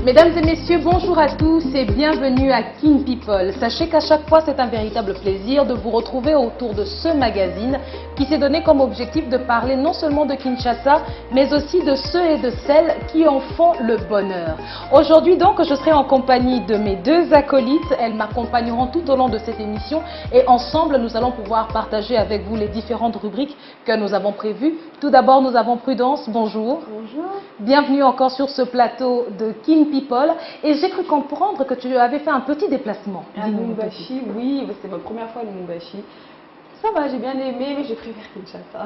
Mesdames et messieurs, bonjour à tous et bienvenue à Kin People. Sachez qu'à chaque fois, c'est un véritable plaisir de vous retrouver autour de ce magazine qui s'est donné comme objectif de parler non seulement de Kinshasa, mais aussi de ceux et de celles qui en font le bonheur. Aujourd'hui donc, je serai en compagnie de mes deux acolytes. Elles m'accompagneront tout au long de cette émission et ensemble, nous allons pouvoir partager avec vous les différentes rubriques que nous avons prévues. Tout d'abord, nous avons Prudence. Bonjour. Bonjour. Bienvenue encore sur ce plateau de Kin People. Et j'ai cru comprendre que tu avais fait un petit déplacement. À Lubumbashi, oui, c'est ma première fois à Lubumbashi. Ça va, j'ai bien aimé, mais j'ai préféré Kinshasa.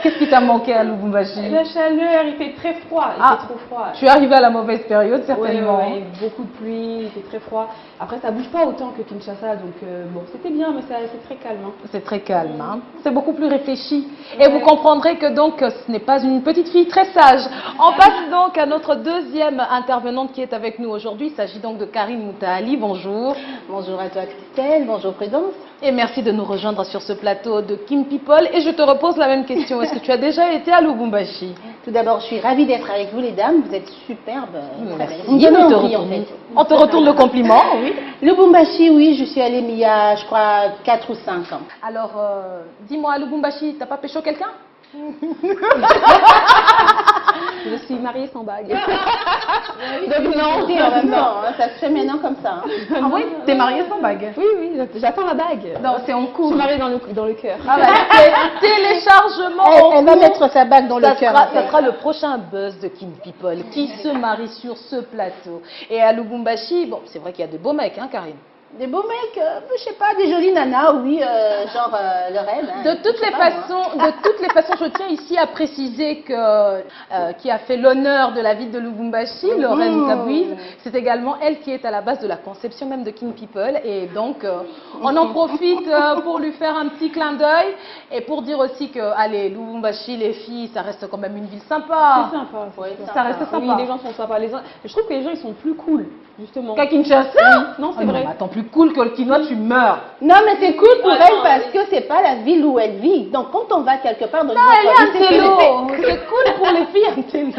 Qu'est-ce qui t'a manqué à Lubumbashi? La chaleur, il fait très froid, il fait trop froid. Tu es arrivé à la mauvaise période, certainement. Oui, beaucoup de pluie, il fait très froid. Après, ça bouge pas autant que Kinshasa, donc bon, c'était bien, mais c'est très calme. Hein. C'est très calme, hein. C'est beaucoup plus réfléchi. Et vous comprendrez que donc ce n'est pas une petite fille très sage. On passe donc à notre deuxième intervenante qui est avec nous aujourd'hui. Il s'agit donc de Karine Moutaali. Bonjour. Bonjour à toi Christelle, bonjour Prudence. Et merci de nous rejoindre sur ce plateau de Kin People. Et je te repose la même question. Est-ce que tu as déjà été à Lubumbashi? Tout d'abord, je suis ravie d'être avec vous les dames. Vous êtes superbes. On te retourne le compliment. Oui. Lubumbashi, oui, je suis allée il y a, je crois, 4 ou 5 ans. Alors, dis-moi, à Lubumbashi, t'as pas pécho quelqu'un? Je suis mariée sans bague. Donc non, en même temps, hein, ça se fait maintenant comme ça. Hein. Ah oui, t'es mariée sans bague? Oui, oui, j'attends la bague. Non, c'est en cours. Je suis mariée dans le cœur. Ah bah, téléchargement. Elle va mettre sa bague dans le cœur. Ça sera le prochain buzz de Kin People qui se marie sur ce plateau. Et à Lubumbashi, bon, c'est vrai qu'il y a de beaux mecs, hein, Karine? Des beaux mecs, je sais pas, des jolies nanas, oui, genre Lorraine. Hein, de toutes les façons, je tiens ici à préciser que qui a fait l'honneur de la ville de Lubumbashi, Lorraine Kabouive, c'est également elle qui est à la base de la conception même de Kin People. Et donc, on en profite pour lui faire un petit clin d'œil et pour dire aussi que, allez, Lubumbashi, les filles, ça reste quand même une ville sympa. C'est sympa. Ouais, ça reste sympa. Oui, les gens sont sympas. Je trouve que les gens, ils sont plus cool, justement. Qu'à Kinshasa? Oui. Non, c'est vrai. Non, attends, plus cool que le Kinois, tu meurs. Non, mais c'est cool pour elle parce que c'est pas la ville où elle vit. Donc, quand on va quelque part dans une elle est autre ville, c'est cool pour les filles, un télo.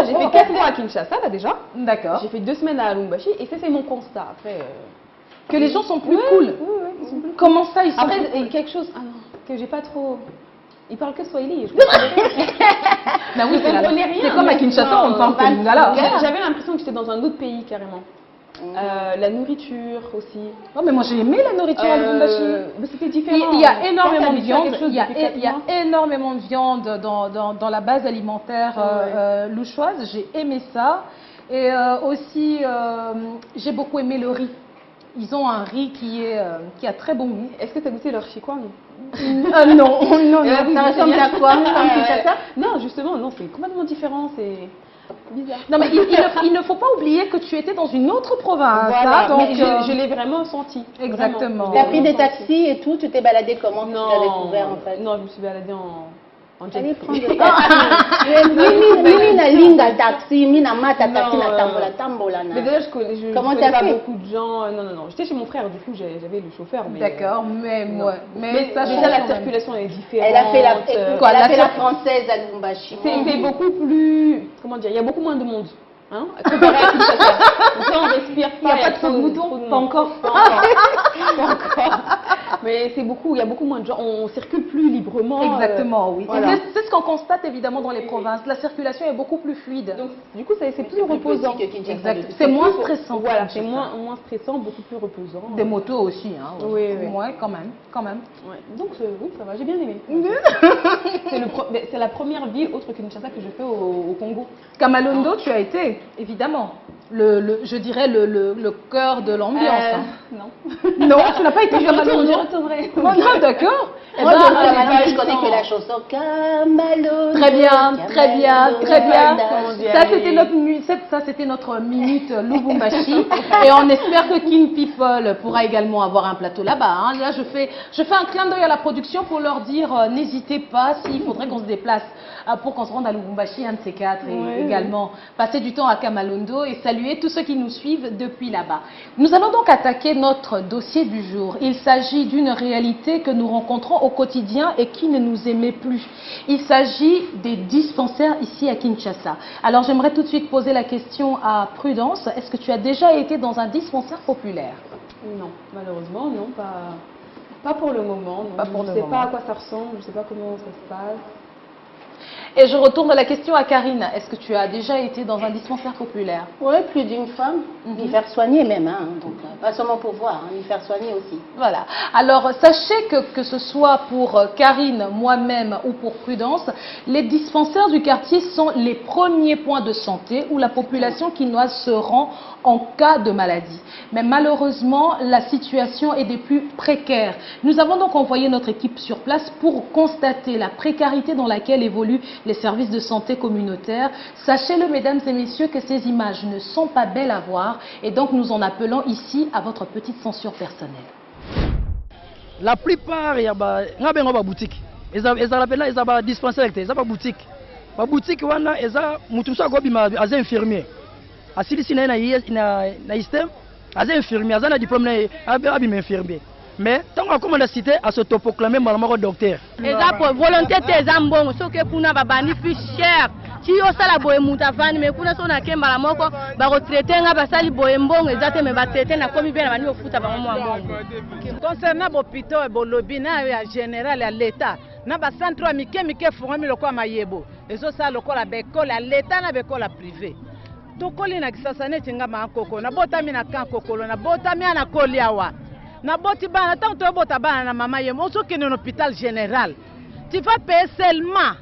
J'ai fait 4 mois à Kinshasa, là, déjà. D'accord. J'ai fait 2 semaines à Lubumbashi et ça, c'est mon constat. Après, que les gens sont plus cool. Oui, ils sont plus Comment ça, ils sont Après, plus cool? quelque chose que j'ai pas trop... Ils parlent que Swahili. Ben oui, c'est comme à Kinshasa, on parle que Lingala. J'avais l'impression que j'étais dans un autre pays, carrément. La nourriture aussi. Non, mais moi j'ai aimé la nourriture à Lubumbashi. Mais c'était différent. Il y a énormément de viande. Il y a énormément de viande dans la base alimentaire louchoise. J'ai aimé ça. Et aussi, j'ai beaucoup aimé le riz. Ils ont un riz qui a très bon goût. Est-ce que tu as goûté leur chikwang? Non. ça ressemble à quoi? Non, justement, non, c'est complètement différent. C'est bizarre. Non, mais il ne faut pas oublier que tu étais dans une autre province. Voilà, hein, donc mais je l'ai vraiment senti. Exactement. Tu as pris des taxis et tout, tu t'es baladé comment? Non, tu l'as découvert en fait? Non, je me suis baladée en jet Allez ski. prendre le linga taxi, mina mata taxi na tambola na. Mais déjà, je Comment connais t'as pas fait? beaucoup de gens. Non. J'étais chez mon frère, du coup, j'avais le chauffeur. D'accord, mais ça déjà, la circulation est différente. Elle a fait la française à Lubumbashi. C'est beaucoup plus... Comment dire? Il y a beaucoup moins de monde. Hein, comparé à Kinshasa. Donc là, on respire pas. Il n'y a pas de faux moutons? Pas encore. Mais il y a beaucoup moins de gens. On circule plus librement. Exactement, oui. Voilà. C'est ce qu'on constate évidemment dans les provinces. La circulation est beaucoup plus fluide. Donc, du coup, c'est plus reposant. Exact. C'est moins stressant. Voilà, c'est moins stressant, beaucoup plus reposant. Des motos aussi, hein. Oui. Ouais, quand même. Ouais. Donc, oui, ça va, j'ai bien aimé. C'est la première ville autre que Kinshasa que je fais au Congo. Kamalondo, tu as été, évidemment. je dirais, le cœur de l'ambiance. Non. Non, tu n'as pas été Je retournerai. Oh, non, d'accord. Eh Moi, ben, de Camalo, je connais que la chanson Camalo. très bien, très bien, très bien. Camalo. Ça, c'était notre minute Lubumbashi. Et on espère que King People pourra également avoir un plateau là-bas. Hein. Là, je fais un clin d'œil à la production pour leur dire, n'hésitez pas, s'il faudrait qu'on se déplace pour qu'on se rende à Lubumbashi, un de ces quatre, et également passer du temps à Kamalondo et saluer tous ceux qui nous suivent depuis là-bas. Nous allons donc attaquer notre dossier du jour. Il s'agit d'une réalité que nous rencontrons au quotidien et qui ne nous émet plus. Il s'agit des dispensaires ici à Kinshasa. Alors j'aimerais tout de suite poser la question à Prudence. Est-ce que tu as déjà été dans un dispensaire populaire? Non, malheureusement, non, pas pour le moment. Non. Je ne sais pas à quoi ça ressemble, je ne sais pas comment ça se passe. Et je retourne la question à Karine. Est-ce que tu as déjà été dans un dispensaire populaire? Oui, plus d'une fois. Y faire soigner même, hein. Donc pas seulement pour voir, hein, y faire soigner aussi. Voilà. Alors, sachez que ce soit pour Karine, moi-même ou pour Prudence, les dispensaires du quartier sont les premiers points de santé où la population quinoise se rend en cas de maladie. Mais malheureusement, la situation est des plus précaires. Nous avons donc envoyé notre équipe sur place pour constater la précarité dans laquelle évoluent les services de santé communautaires. Sachez-le, mesdames et messieurs, que ces images ne sont pas belles à voir et donc nous en appelons ici à votre petite censure personnelle. La plupart, il y a des boutiques. Ils ont dispensaires, ils ont des boutiques. Les boutiques, ils ont des infirmiers. Asili sina na système, as infirmier, as un diplôme na infirmier. Mais tant qu'on commence à citer à se proclamer malheureusement docteur. Eza pour volonté tes ambons, ce que kuna babani plus cher. Si on sala boye mutavani, mais kuna sona kemba la moko, ba retraité nga basali boye mbongo, ezate me ba traité na komi bien bani ofuta ba mbongo. Concernant l'hôpital et le lobby en général à l'État, na ba centre mike fourmi le quoi mayebo. Ezo sa le quoi la bécole à l'État na bécole privé. Tokoli na kisasa neti nga ma koko na botami na kan kokolo na botami na koliawa na boti bana tant to bota bana na mama ye moso ke na hôpital général tu vas payer seulement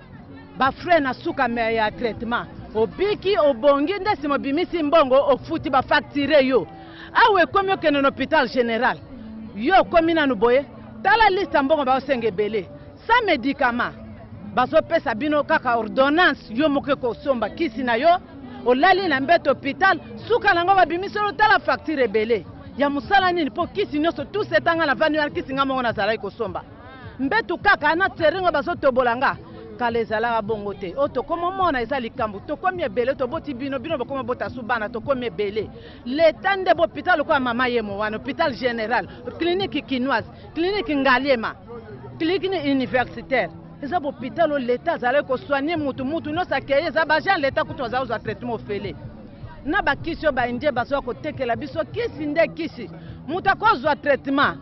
ba frais na suka me ya traitement obiki obongi ndesi mobimisi mbongo ofuti ba facturer yo awe komi ke na hôpital général yo komi na nuboye tala liste mbongo ba osenge belé sans médicament bazo pesa bino kaka ordonnance yo moke ko somba kisi na yo olali na mbeto hôpital suka nango babimisolo tala facture ebele ya musala nini po kisi nyonso tout setanga na vanu ya kisi nga mongo na zalai kosomba mbeto kaka na teringo bazotobolanga kala ezalaka bongo te o tokoma mona eza likambo tokomi ebele toboti bino bokoma bota subana tokomi ebele leta nde hôpital kwa mama yemo wana hôpital général clinique quinoise clinique ngaliema clinique universitaire. Les hôpitaux l'État allait soigner mutu no sakeye za bajan l'État kuto za uza traitement ofele na ba kisio ba indie baso ko tekela biso kisi nde kisi muta ko zo traitement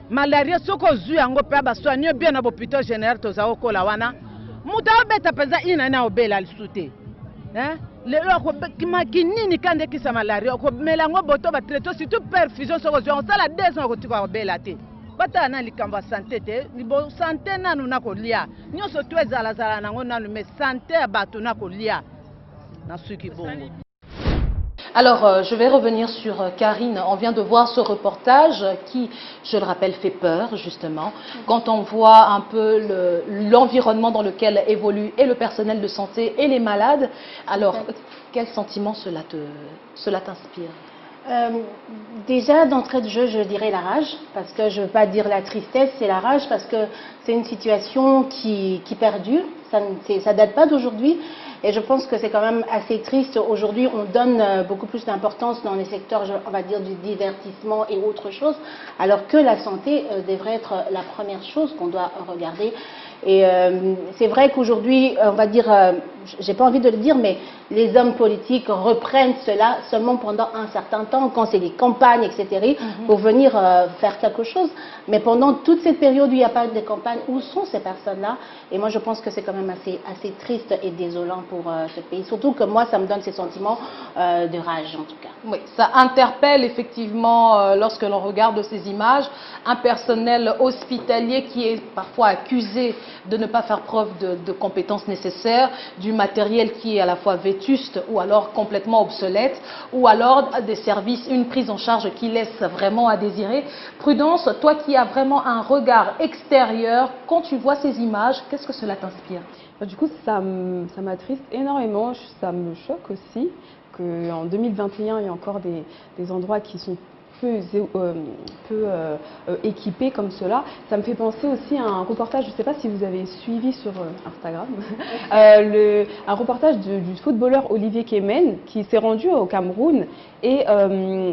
malaria soko zu yango pe ba soigner bien na hôpital général to za okola wana muta obeta peza ina na obela lisute hein le ko makinini kande kisa malaria ko melango boto ba traitement surtout perfusion soko zo on sala 2 ans ko tika obela te bata na likambo santé te libo santé nanu na kolia nyonso to ezala zala nango nanu mais santé ya bato na kolia na suki bongo. Alors, je vais revenir sur Karine. On vient de voir ce reportage qui, je le rappelle, fait peur, justement. Quand on voit un peu l'environnement dans lequel évolue et le personnel de santé et les malades, alors, quel sentiment cela t'inspire? Déjà d'entrée de jeu, je dirais la rage, parce que je ne veux pas dire la tristesse, c'est la rage, parce que c'est une situation qui perdure, ça ne date pas d'aujourd'hui, et je pense que c'est quand même assez triste. Aujourd'hui, on donne beaucoup plus d'importance dans les secteurs, on va dire, du divertissement et autre chose, alors que la santé devrait être la première chose qu'on doit regarder. Et c'est vrai qu'aujourd'hui, on va dire, j'ai pas envie de le dire, mais les hommes politiques reprennent cela seulement pendant un certain temps, quand c'est des campagnes, etc., pour venir faire quelque chose. Mais pendant toute cette période où il n'y a pas de campagne, où sont ces personnes-là? Et moi, je pense que c'est quand même assez triste et désolant pour ce pays. Surtout que moi, ça me donne ces sentiments de rage, en tout cas. Oui, ça interpelle effectivement lorsque l'on regarde ces images, un personnel hospitalier qui est parfois accusé de ne pas faire preuve de compétences nécessaires, du matériel qui est à la fois vétuste ou alors complètement obsolète, ou alors des services, une prise en charge qui laisse vraiment à désirer. Prudence, toi qui as vraiment un regard extérieur, quand tu vois ces images, qu'est-ce que cela t'inspire? Du coup, ça m'attriste énormément, ça me choque aussi qu'en 2021, il y a encore des endroits qui sont peu équipés comme cela. Ça me fait penser aussi à un reportage, je ne sais pas si vous avez suivi sur Instagram, un reportage du footballeur Olivier Kemen qui s'est rendu au Cameroun et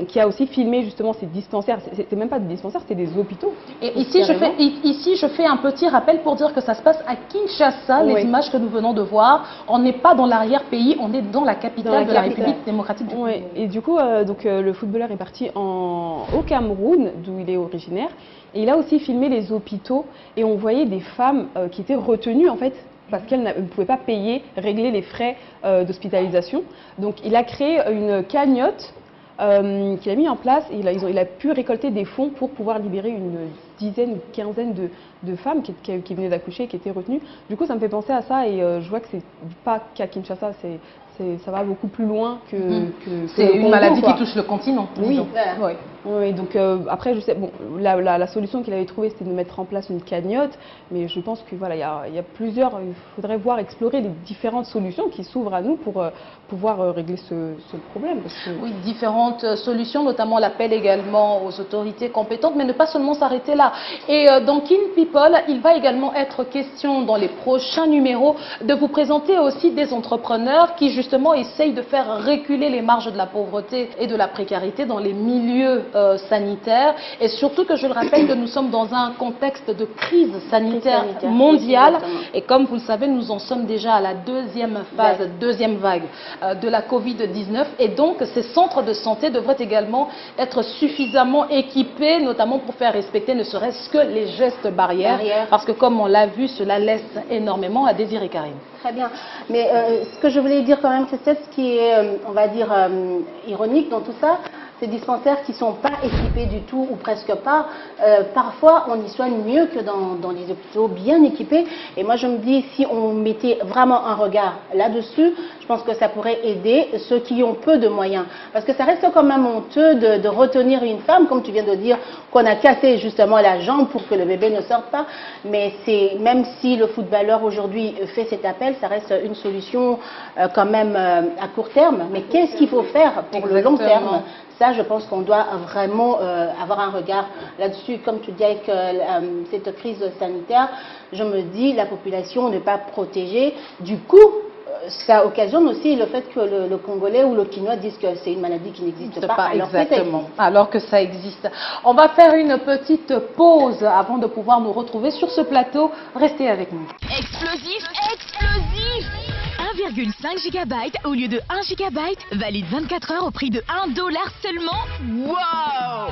qui a aussi filmé justement ces dispensaires. C'est même pas des dispensaires, c'est des hôpitaux. Et ici je fais un petit rappel pour dire que ça se passe à Kinshasa, les images que nous venons de voir. On n'est pas dans l'arrière-pays, on est dans la capitale de la République démocratique du Congo. Et du coup, le footballeur est parti au Cameroun, d'où il est originaire, et il a aussi filmé les hôpitaux, et on voyait des femmes qui étaient retenues en fait parce qu'elles ne pouvaient pas régler les frais d'hospitalisation. Donc il a créé une cagnotte qu'il a mis en place, et il a pu récolter des fonds pour pouvoir libérer une dizaine, une quinzaine de femmes qui venaient d'accoucher, qui étaient retenues. Du coup, ça me fait penser à ça, et je vois que c'est pas qu'à Kinshasa, ça va beaucoup plus loin que c'est une maladie quoi. Qui touche le continent. Oui, Voilà. oui, donc après, je sais, bon, la solution qu'il avait trouvée, c'était de mettre en place une cagnotte, mais je pense que voilà, il y a plusieurs, il faudrait explorer les différentes solutions qui s'ouvrent à nous pour pouvoir régler ce problème. Parce que... Oui, différentes solutions, notamment l'appel également aux autorités compétentes, mais ne pas seulement s'arrêter là. Et dans Kin People, il va également être question dans les prochains numéros de vous présenter aussi des entrepreneurs qui justement essayent de faire reculer les marges de la pauvreté et de la précarité dans les milieux sanitaires, et surtout que je le rappelle que nous sommes dans un contexte de crise sanitaire mondiale, et comme vous le savez, nous en sommes déjà à la deuxième phase, deuxième vague de la Covid-19, et donc ces centres de santé devraient également être suffisamment équipés, notamment pour faire respecter ne serait-ce que les gestes barrières, parce que comme on l'a vu, cela laisse énormément à désirer, Karine. Très bien, mais ce que je voulais dire quand même, c'est ce qui est, on va dire, ironique dans tout ça. Ces dispensaires qui ne sont pas équipés du tout ou presque pas, parfois on y soigne mieux que dans les hôpitaux bien équipés. Et moi je me dis, si on mettait vraiment un regard là-dessus, je pense que ça pourrait aider ceux qui ont peu de moyens. Parce que ça reste quand même honteux de retenir une femme, comme tu viens de dire, qu'on a cassé justement la jambe pour que le bébé ne sorte pas. Mais même si le footballeur aujourd'hui fait cet appel, ça reste une solution quand même à court terme. Mais qu'est-ce qu'il faut faire pour le long terme ? Ça, je pense qu'on doit vraiment avoir un regard là-dessus. Comme tu dis avec cette crise sanitaire, je me dis la population n'est pas protégée. Du coup, ça occasionne aussi le fait que le Congolais ou le Quinois disent que c'est une maladie qui n'existe pas. Alors que ça existe. On va faire une petite pause avant de pouvoir nous retrouver sur ce plateau. Restez avec nous. Explosif, explosif 1,5 GB au lieu de 1 GB, valide 24 heures au prix de $1 seulement. Wow!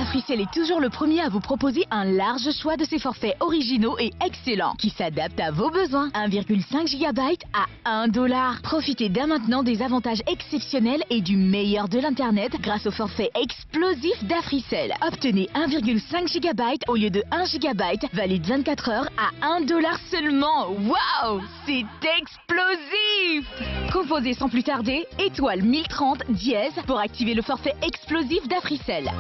Africell est toujours le premier à vous proposer un large choix de ses forfaits originaux et excellents qui s'adaptent à vos besoins. 1,5 GB à $1. Profitez dès maintenant des avantages exceptionnels et du meilleur de l'internet grâce au forfait explosif d'Africell. Obtenez 1,5 GB au lieu de 1 GB, valide 24 heures à $1 seulement. Waouh! C'est explosif! Composez sans plus tarder étoile 1030 dièse pour activer le forfait explosif d'Africell.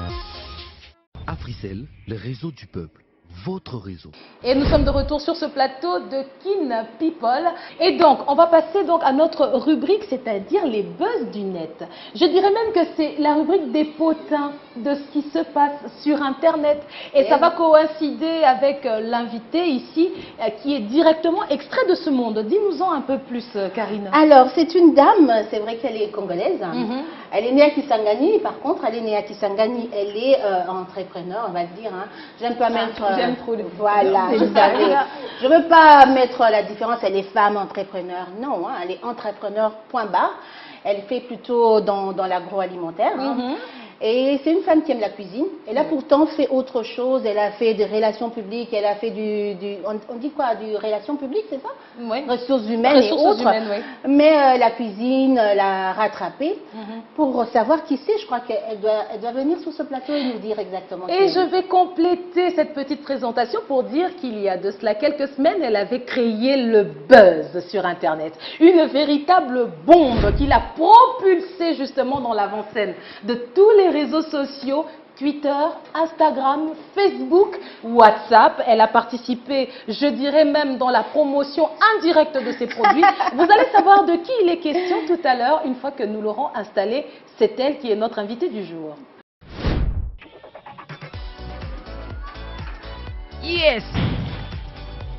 Africell, le réseau du peuple, votre réseau. Et nous sommes de retour sur ce plateau de Kin People. Et donc, on va passer donc à notre rubrique, c'est-à-dire les buzz du net. Je dirais même que c'est la rubrique des potins de ce qui se passe sur Internet. Et ça va coïncider avec l'invité ici, qui est directement extrait de ce monde. Dis-nous-en un peu plus, Karine. Alors, c'est une dame, c'est vrai qu'elle est congolaise. Elle est née à Kisangani, par contre, elle est née à Kisangani, elle est entrepreneur, on va le dire. J'aime pas mettre... J'aime trop les Voilà, je veux pas mettre la différence, elle est femme entrepreneur. Non, elle est entrepreneur, point barre. Elle fait plutôt dans l'agroalimentaire. Et c'est une femme qui aime la cuisine. Elle a pourtant fait autre chose. Elle a fait des relations publiques, elle a fait on dit quoi, du relations publiques, c'est ça? Oui. Ressources humaines et autres. Humaines, oui. Mais la cuisine l'a rattrapée. Pour savoir qui c'est, je crois qu'elle doit venir sur ce plateau et nous dire exactement qui Et je elle est. vais compléter cette petite présentation pour dire qu'il y a de cela quelques semaines, elle avait créé le buzz sur Internet. Une véritable bombe qui l'a propulsée justement dans l'avant-scène de tous les réseaux sociaux. Twitter, Instagram, Facebook, WhatsApp. Elle a participé, je dirais même, dans la promotion indirecte de ses produits. Vous allez savoir de qui il est question tout à l'heure, une fois que nous l'aurons installée. C'est elle qui est notre invitée du jour. Yes!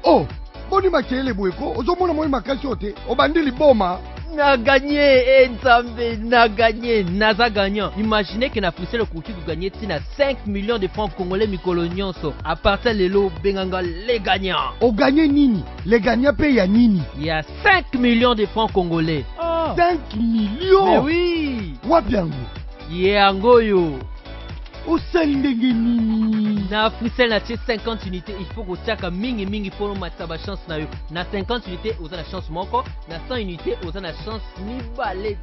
Oh, boni makele bweko, ozomona moi makasi ote, obandi liboma. Na gagné, Nzambe, na gagné, naza gagnant. Imaginez que na poussé le coutu de gagner 5 millions de francs congolais mikolonyonso. À partir de l'eau, benganga les gagnants. O gagné nini? Les gagnants payent à nini? Il y a 5 millions de francs congolais. 5 millions? Mais oui! Wapiango. Yangoyo. O sendenge nini? Na Africell na 50 unités, il faut que tu mingi mingi pour mataba chance na yo. Na 50 unités, vous avez la chance moko. Na 100 unités, vous avez la chance ni baleti.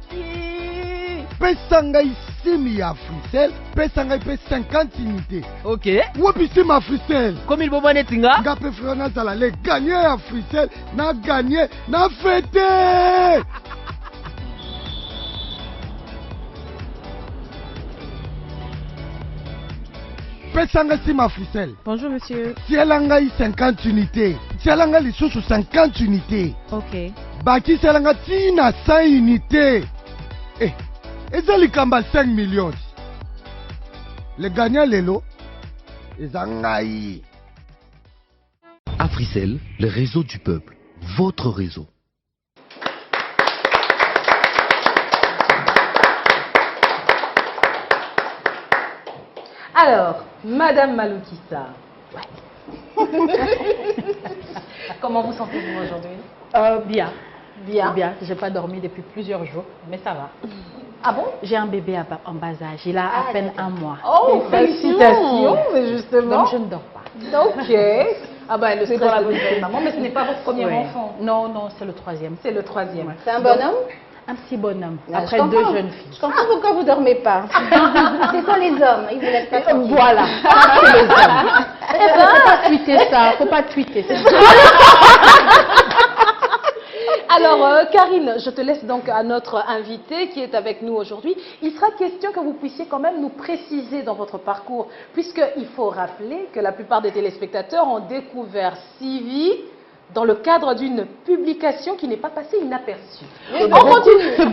Pesanga isimi ya Africell, pesanga ipe 50 unités. Ok. Wapi sima Africell? Comme il faut pas netinga. Nga pe frana zala le gagné Africell, na gagné, na fêté. Pesanga sima Africell. Bonjour monsieur. Si elle a 50 unités, si elle a les sous 50 unités, Ok. baki si elle a 100 unités, et ça les 5 millions. Les gagnants les lots, ils ont gagné. Africell, le réseau du peuple, votre réseau. Alors, Madame Maloukissa. Comment vous sentez-vous aujourd'hui? Bien. Bien. Bien. J'ai pas dormi depuis plusieurs jours, mais ça va. Ah bon? J'ai un bébé en bas âge. Il a à peine un mois. Oh, félicitations, mais justement. Donc je ne dors pas. Ok. Ah ben, le stress pour la de devenir maman, mais ce n'est pas votre premier Ouais. enfant. Non, non, c'est le troisième. C'est le troisième. Ouais. C'est un bonhomme? Un petit bonhomme. Ah, Après je 2 comprends. jeunes filles. Je comprends pourquoi vous dormez pas. C'est ça les hommes, ils vous laissent pas tranquille. Voilà. C'est les hommes. Faut pas tweeter ça. Faut pas tweeter ça. Alors, Karine, je te laisse donc à notre invité qui est avec nous aujourd'hui. Il sera question que vous puissiez quand même nous préciser dans votre parcours, puisqu'il faut rappeler que la plupart des téléspectateurs ont découvert Sylvie dans le cadre d'une publication qui n'est pas passée inaperçue.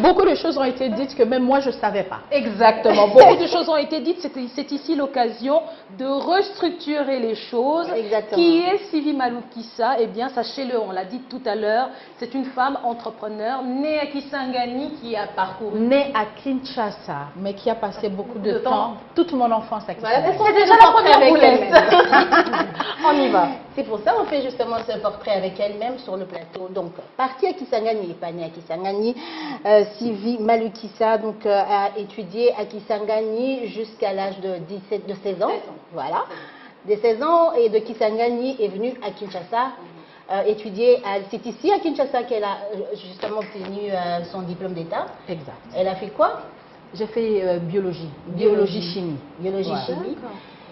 Beaucoup de choses ont été dites que même moi je savais pas. Exactement. Beaucoup de choses ont été dites. C'est ici l'occasion de restructurer les choses. Exactement. Qui est Sylvie Maloukissa? Eh bien, sachez-le, on l'a dit tout à l'heure, c'est une femme entrepreneur née à Kisangani qui a parcouru. Née à Kinshasa, mais qui a passé beaucoup de temps, toute mon enfance à Kinshasa. Voilà, C'est déjà la première boulette. On y va. C'est pour ça qu'on fait justement ce portrait avec elle-même sur le plateau. Donc, partie à Kisangani, pas née à Kisangani, Sylvie Maloukissa donc, a étudié à Kisangani jusqu'à l'âge de 16 ans. Voilà. De 16 ans, et de Kisangani est venue à Kinshasa étudier. C'est ici à Kinshasa qu'elle a justement obtenu son diplôme d'État. Exact. Elle a fait quoi? J'ai fait biologie, biologie-chimie. Biologie-chimie.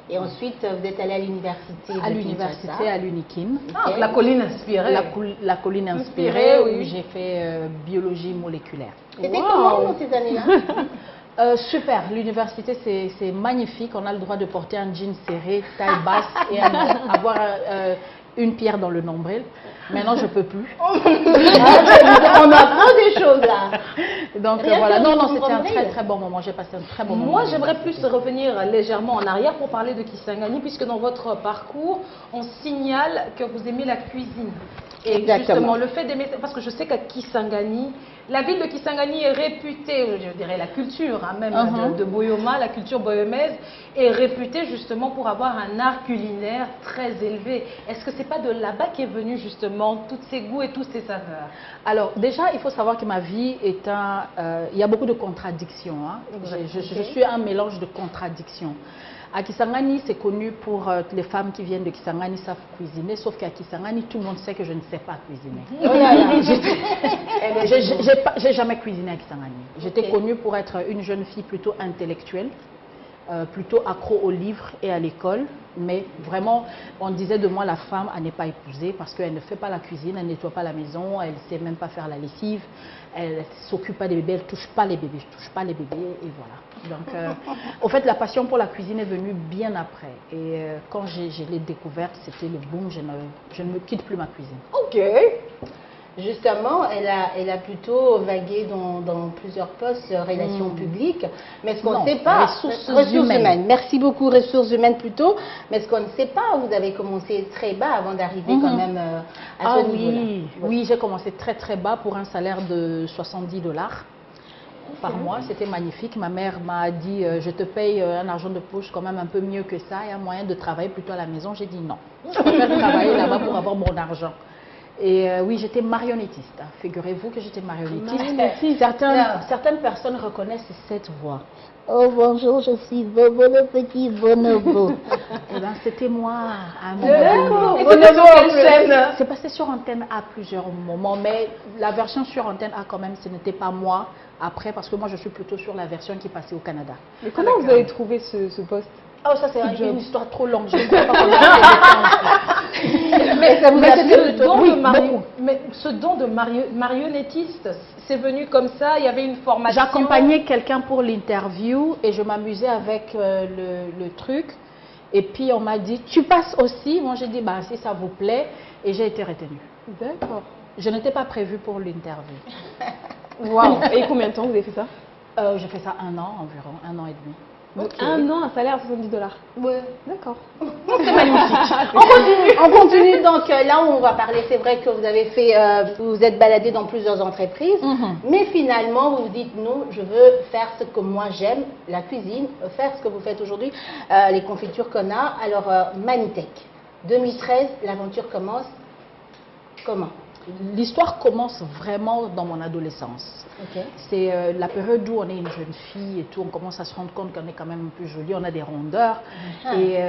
Et ensuite, vous êtes allé à l'université de À l'université, Kinshasa. à l'Unikim. Ah, la colline inspirée. La colline inspirée, Inspirée, oui. où j'ai fait biologie moléculaire. C'était comment dans ces années-là? Super, l'université c'est magnifique. On a le droit de porter un jean serré, taille basse et avoir une pierre dans le nombril. Maintenant, je peux plus. On apprend des choses là. Donc Rien voilà, que non, vous c'était un comprenez. très très bon moment. J'ai passé un très bon moment. Moi, j'aimerais plus revenir légèrement en arrière pour parler de Kisangani, puisque dans votre parcours, on signale que vous aimez la cuisine. Et Exactement. justement, le fait d'aimer, parce que je sais qu'à Kisangani, la ville de Kisangani est réputée, je dirais la culture, hein, même de Boyoma, la culture boyomaise, est réputée justement pour avoir un art culinaire très élevé. Est-ce que c'est pas de là-bas qu'est venu justement tous ces goûts et toutes ces saveurs? Alors déjà, il faut savoir que ma vie est il y a beaucoup de contradictions. Hein. Je suis un mélange de contradictions. À Kisangani, c'est connu pour les femmes qui viennent de Kisangani savent cuisiner, sauf qu'à Kisangani, tout le monde sait que je ne sais pas cuisiner. J'ai jamais cuisiné à Kisangani. J'étais connue pour être une jeune fille plutôt intellectuelle, plutôt accro aux livres et à l'école. Mais vraiment, on disait de moi la femme à ne pas épouser parce qu'elle ne fait pas la cuisine, elle ne nettoie pas la maison, elle ne sait même pas faire la lessive, elle ne s'occupe pas des bébés, elle ne touche pas les bébés, je ne touche pas les bébés et voilà. Donc, au fait, la passion pour la cuisine est venue bien après. Et quand je l'ai découverte, c'était le boom, je ne me quitte plus ma cuisine. Ok. Justement, elle a plutôt vagué dans plusieurs postes, relations publiques, mais ce qu'on ne sait pas, ressources humaines. Merci beaucoup, ressources humaines plutôt, mais ce qu'on ne sait pas, vous avez commencé très bas avant d'arriver quand même à ce niveau-là. Oui, j'ai commencé très très bas pour un salaire de $70 par mois, c'était magnifique. Ma mère m'a dit, je te paye un argent de poche quand même un peu mieux que ça, il y a moyen de travailler plutôt à la maison. J'ai dit non, je préfère travailler là-bas pour avoir mon argent. Et oui, j'étais marionnettiste. Figurez-vous que j'étais marionnettiste. Certaines personnes reconnaissent cette voix. Oh bonjour, je suis Bobo le petit bonobo. Eh bien, c'était moi. C'est passé sur Antenne A plusieurs moments, mais la version sur Antenne A quand même, ce n'était pas moi après, parce que moi je suis plutôt sur la version qui passait au Canada. Mais comment vous avez trouvé ce poste? Oh, ça c'est une histoire trop longue. Je ne sais pas mais ça vous a le don de mais ce don de marionnettiste, c'est venu comme ça, il y avait une formation. J'accompagnais quelqu'un pour l'interview et je m'amusais avec le truc. Et puis on m'a dit, tu passes aussi? Moi j'ai dit, bah, si ça vous plaît. Et j'ai été retenue. D'accord. Je n'étais pas prévue pour l'interview. Waouh. Et combien de temps vous avez fait ça? J'ai fait ça 1 an environ, 1 an et demi. Donc 1 an, un salaire à $70. Ouais. D'accord. C'est magnifique. On continue. Donc là où on va parler, c'est vrai que vous avez fait, vous vous êtes baladé dans plusieurs entreprises, mais finalement vous vous dites non, je veux faire ce que moi j'aime, la cuisine, faire ce que vous faites aujourd'hui, les confitures qu'on a. Alors Manitech, 2013, l'aventure commence. Comment? L'histoire commence vraiment dans mon adolescence. C'est la période où on est une jeune fille et tout, on commence à se rendre compte qu'on est quand même un peu jolie, on a des rondeurs. Et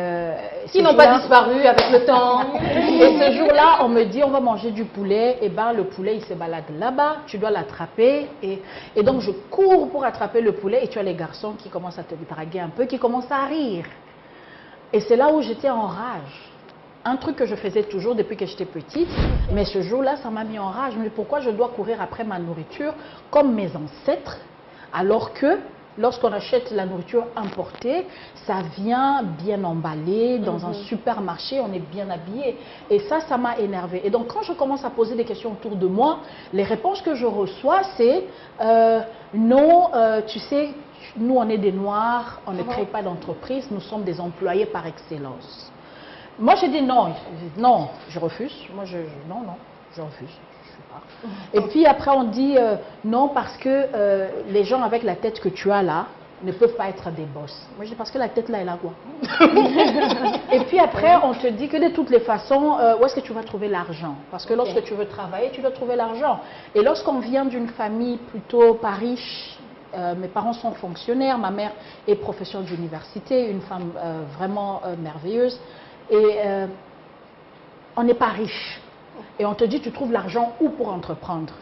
qui n'ont pas disparu avec le temps. Et ce jour-là, on me dit on va manger du poulet. Et ben le poulet il se balade là-bas, tu dois l'attraper. Et donc je cours pour attraper le poulet et tu as les garçons qui commencent à te draguer un peu, qui commencent à rire. Et c'est là où j'étais en rage. Un truc que je faisais toujours depuis que j'étais petite, mais ce jour-là, ça m'a mis en rage. Mais pourquoi je dois courir après ma nourriture comme mes ancêtres, alors que lorsqu'on achète la nourriture importée, ça vient bien emballé dans un supermarché, on est bien habillé. Et ça m'a énervée. Et donc, quand je commence à poser des questions autour de moi, les réponses que je reçois, c'est non, tu sais, nous, on est des Noirs, on ne crée pas d'entreprise, nous sommes des employés par excellence. Moi, j'ai dit non, je refuse. Moi, non, je refuse. Je suis pas. Et puis après, on dit non parce que les gens avec la tête que tu as là ne peuvent pas être des boss. Moi, je dis parce que la tête là, elle a quoi? Et puis après, on te dit que de toutes les façons, où est-ce que tu vas trouver l'argent? Parce que lorsque tu veux travailler, tu dois trouver l'argent. Et lorsqu'on vient d'une famille plutôt pas riche, mes parents sont fonctionnaires, ma mère est professeure d'université, une femme vraiment merveilleuse. Et on n'est pas riche. Et on te dit, tu trouves l'argent où pour entreprendre?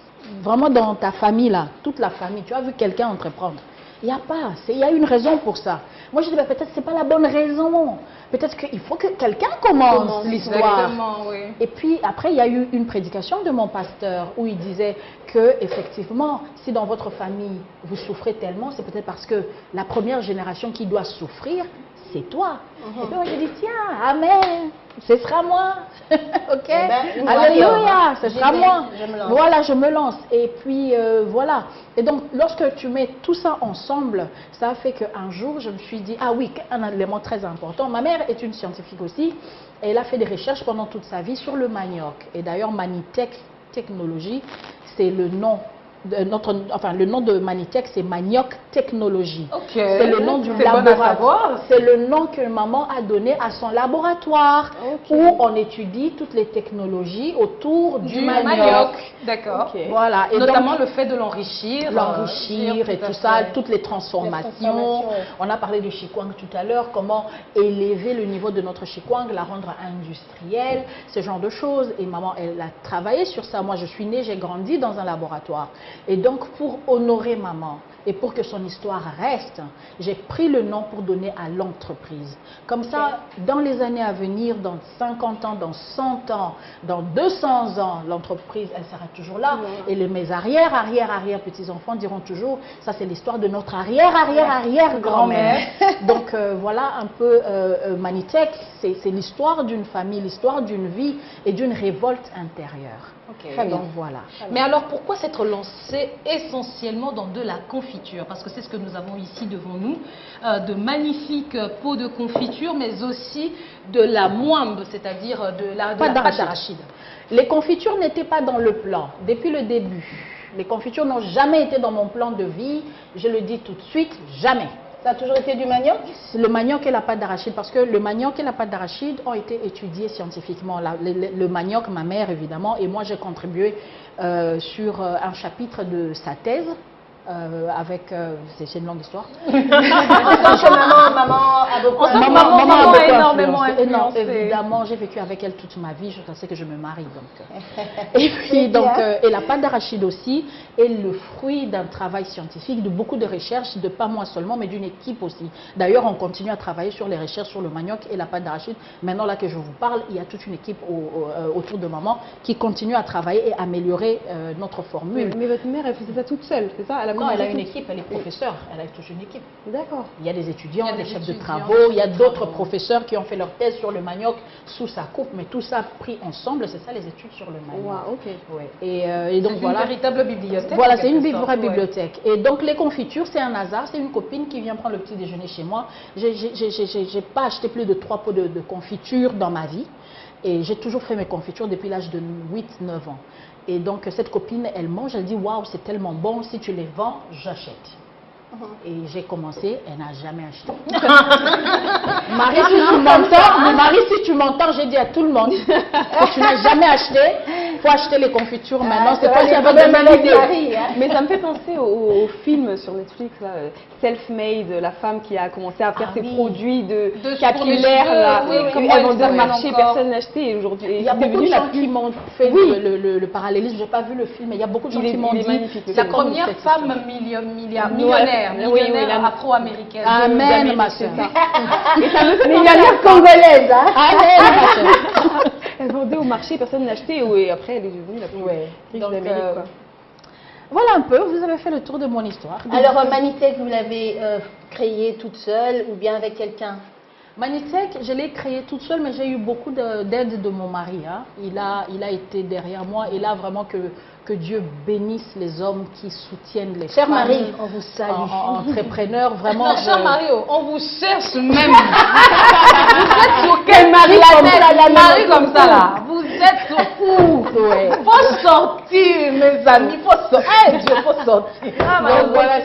Vraiment dans ta famille là, toute la famille, tu as vu quelqu'un entreprendre? Il n'y a pas, il y a une raison pour ça. Moi je dis, peut-être que ce n'est pas la bonne raison. Peut-être qu'il faut que quelqu'un commence l'histoire. Oui. Et puis après, il y a eu une prédication de mon pasteur où il disait que effectivement, si dans votre famille vous souffrez tellement, c'est peut-être parce que la première génération qui doit souffrir, c'est toi. Et puis moi j'ai dit, tiens, amen, ce sera moi. Ok, alléluia, ce sera moi. Voilà, je me lance. Et puis voilà. Et donc, lorsque tu mets tout ça ensemble, ça a fait qu'un jour, je me suis dit, ah oui, un élément très important. Ma mère est une scientifique aussi. Et elle a fait des recherches pendant toute sa vie sur le manioc. Et d'ailleurs, Manitech Technologies, c'est le nom le nom de Manitech, c'est Manioc Technologie. Okay. C'est le nom du laboratoire. C'est le nom que maman a donné à son laboratoire où on étudie toutes les technologies autour du manioc. D'accord. Okay. Voilà. Et notamment donc, le fait de l'enrichir. L'enrichir et tout ça, toutes les transformations. On a parlé du chikwang tout à l'heure, comment élever le niveau de notre chikwang, la rendre industrielle, ce genre de choses. Et maman, elle a travaillé sur ça. Moi, je suis née, j'ai grandi dans un laboratoire. Et donc, pour honorer maman et pour que son histoire reste, j'ai pris le nom pour donner à l'entreprise. Comme ça, dans les années à venir, dans 50 ans, dans 100 ans, dans 200 ans, l'entreprise, elle sera toujours là. Et mes arrière petits-enfants diront toujours, ça c'est l'histoire de notre arrière-grand-mère. Donc voilà un peu Manitech, c'est l'histoire d'une famille, l'histoire d'une vie et d'une révolte intérieure. Okay. Donc voilà. Mais alors pourquoi s'être lancé essentiellement dans de la confiture? Parce que c'est ce que nous avons ici devant nous, de magnifiques pots de confiture, mais aussi de la moimbe, c'est-à-dire de la pâte d'arachide. Les confitures n'étaient pas dans le plan depuis le début. Les confitures n'ont jamais été dans mon plan de vie, je le dis tout de suite, jamais. Ça a toujours été du manioc? Le manioc et la pâte d'arachide, parce que le manioc et la pâte d'arachide ont été étudiés scientifiquement. Le manioc, ma mère évidemment, et moi j'ai contribué sur un chapitre de sa thèse. C'est une longue histoire. Maman a beaucoup énormément influencé. Évidemment, j'ai vécu avec elle toute ma vie. Je sais que je me marie. Et puis, et la pâte d'arachide aussi est le fruit d'un travail scientifique, de beaucoup de recherches, de pas moi seulement, mais d'une équipe aussi. D'ailleurs, on continue à travailler sur les recherches sur le manioc et la pâte d'arachide. Maintenant, là que je vous parle, il y a toute une équipe autour de maman qui continue à travailler et améliorer notre formule. Mais votre mère, elle faisait ça toute seule, c'est ça? Non, elle a une équipe, elle est professeure, elle a toute une équipe. D'accord. Il y a des étudiants, des chefs de travaux, il y a d'autres professeurs qui ont fait leur thèse sur le manioc sous sa coupe, mais tout ça pris ensemble, c'est ça les études sur le manioc. Wow, ok. Ouais. Et donc voilà. C'est une véritable bibliothèque. Voilà, c'est une vraie bibliothèque. Et donc les confitures, c'est un hasard, c'est une copine qui vient prendre le petit déjeuner chez moi. J'ai pas acheté plus de 3 pots de confiture dans ma vie. Et j'ai toujours fait mes confitures depuis l'âge de 8-9 ans. Et donc, cette copine, elle mange, elle dit « Waouh, c'est tellement bon, si tu les vends, j'achète. » Et j'ai commencé, elle n'a jamais acheté. Marie, si tu m'entends, j'ai dit à tout le monde que tu n'as jamais acheté, il faut acheter les confitures maintenant. C'est pas si avec de l'idée. Mais ça me fait penser au film sur Netflix, Self-Made, la femme qui a commencé à faire ses produits de capillaires. Elle vendait au marché, personne n'a acheté. Et aujourd'hui, il y a beaucoup de gens qui m'ont fait le parallélisme. Je n'ai pas vu le film, mais il y a beaucoup de gens qui m'ont dit la première femme millionnaire afro-américaine. Amen, ma soeur. Et ça me fait millionnaire congolaise. Amen, ma soeur. Elle vendait au marché, personne n'a acheté. Et après, elle est devenue la plus riche d'Amérique. Voilà un peu, vous avez fait le tour de mon histoire. Alors, Manitech, vous l'avez créé toute seule ou bien avec quelqu'un? Manitech, je l'ai créé toute seule, mais j'ai eu beaucoup d'aide de mon mari. Hein. Il a été derrière moi et là, vraiment que Dieu bénisse les hommes qui soutiennent les femmes. Cher Marie, on vous salue. Entrepreneurs, vraiment. Cher Marie, on vous cherche même. Vous êtes sur quel mari comme ça là? Vous êtes sur où? Faut sortir, mes amis. Faut sortir. Dieu, faut sortir. Donc voilà,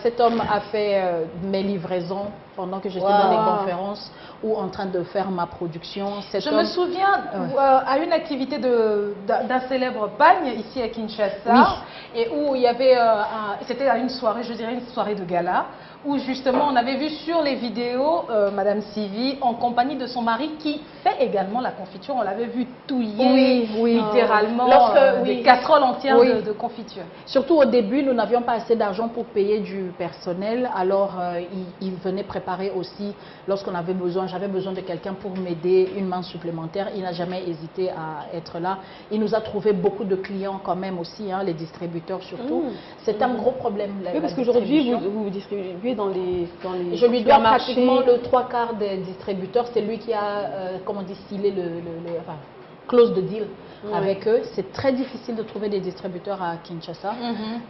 cet homme a fait mes livraisons pendant que j'étais dans les conférences ou en train de faire ma production. Je me souviens à une activité d'un célèbre bagne ici à Kinshasa, et où il y avait, c'était à une soirée, je dirais une soirée de gala, où justement on avait vu sur les vidéos Madame Sylvie en compagnie de son mari qui fait également la confiture. On l'avait vu touiller littéralement des casseroles entières de confiture. Surtout au début, nous n'avions pas assez d'argent pour payer du personnel, alors il venait préparer aussi lorsqu'on avait besoin. J'avais besoin de quelqu'un pour m'aider, une main supplémentaire. Il n'a jamais hésité à être là. Il nous a trouvé beaucoup de clients quand même aussi, hein, les distributeurs surtout. C'est un gros problème. Oui, parce qu'aujourd'hui, vous distribuez dans les je lui dois pratiquement le 3/4 des distributeurs. C'est lui qui a, comment on dit, scellé close de deal avec eux. C'est très difficile de trouver des distributeurs à Kinshasa.